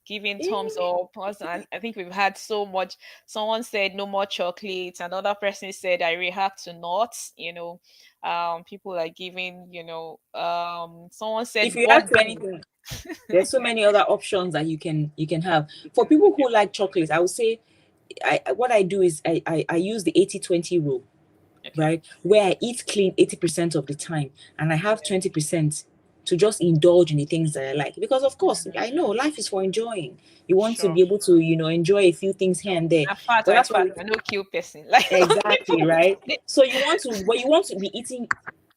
giving thumbs Eh, up. And I think we've had so much. Someone said no more chocolates. Another person said I react to nuts. People are giving, someone If said you add to body. anything, there's so many other options that you can have. For people who like chocolates, I would say what I do is I use the 80/20 rule, Okay. right? Where I eat clean 80% of the time and I have Yeah. 20% to just indulge in the things that I like. Because of course, I know life is for enjoying. You want to Sure. be able to, enjoy a few things here and there. I fat, But I that's why fat. I no kill person. Like some exactly, people right? say. So you want to be eating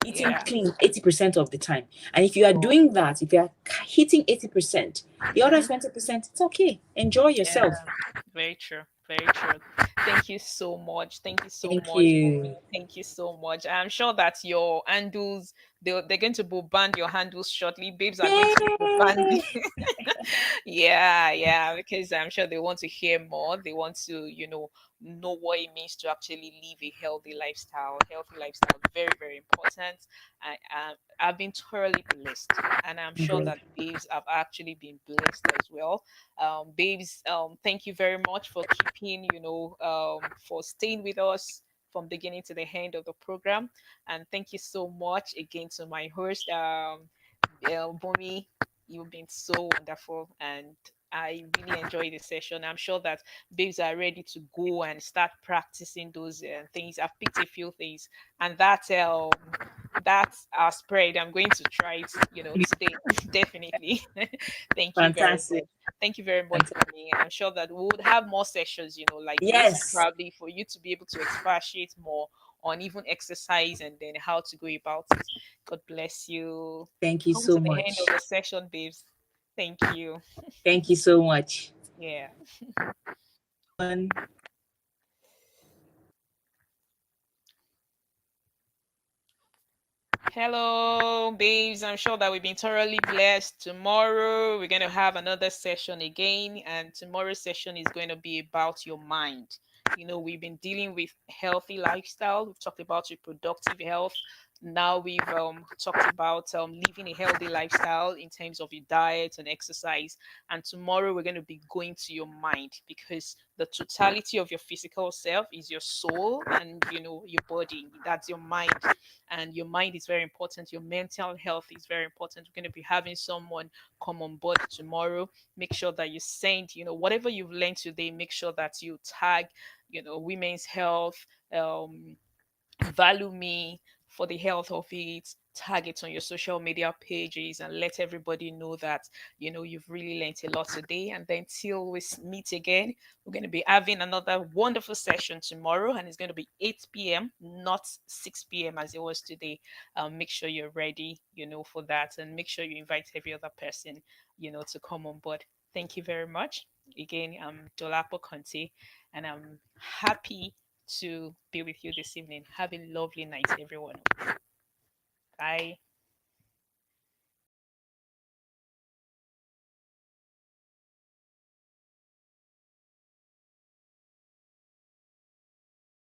Yeah. clean 80% of the time. And if you are Sure. doing that, if you are hitting 80%, the other Mm-hmm. 20%, it's okay. Enjoy Yeah. yourself. Very true. Very true. Thank you so much. Thank you so Thank much, you. Bumi. Thank you so much. I'm sure that your handles, they're going to band your handles shortly. Babes are going to be banding. Yay! Yeah, yeah, because I'm sure they want to hear more. They want to, know what it means to actually live a healthy lifestyle. Healthy lifestyle, very, very important. I've been thoroughly blessed, and I'm sure Good. that babes have actually been blessed as well. Babes, thank you very much for keeping, for staying with us from beginning to the end of the program, and thank you so much again to my host, Bumi. You've been so wonderful, and I really enjoyed the session. I'm sure that babes are ready to go and start practicing those things. I've picked a few things, and that's our spread. I'm going to try it, today. Definitely. Thank you very Fantastic. much. Thank you very much, Fantastic. Bumi. I'm sure that we would have more sessions, like this, Yes. probably for you to be able to expatiate more on even exercise and then how to go about it. God bless you. Thank you Come so to the end much. of the session, babes. Thank you. Thank you so much. Yeah. One. Hello, babes. I'm sure that we've been thoroughly blessed. Tomorrow, we're going to have another session again, and tomorrow's session is going to be about your mind. We've been dealing with healthy lifestyle. We've talked about reproductive health. Now we've talked about living a healthy lifestyle in terms of your diet and exercise. And tomorrow we're going to be going to your mind, because the totality of your physical self is your soul, and your body, that's your mind. And your mind is very important. Your mental health is very important. We're going to be having someone come on board tomorrow. Make sure that you send, whatever you've learned today, make sure that you tag, women's health, um, value me for the health of it, tag it on your social media pages, and let everybody know that you've really learned a lot today. And then till we meet again, we're going to be having another wonderful session tomorrow, and it's going to be 8 p.m., not 6 p.m. as it was today. Make sure you're ready for that, and make sure you invite every other person to come on board. Thank you very much again. I'm Dolapo Conte, and I'm happy to be with you this evening. Have a lovely night, everyone. Bye.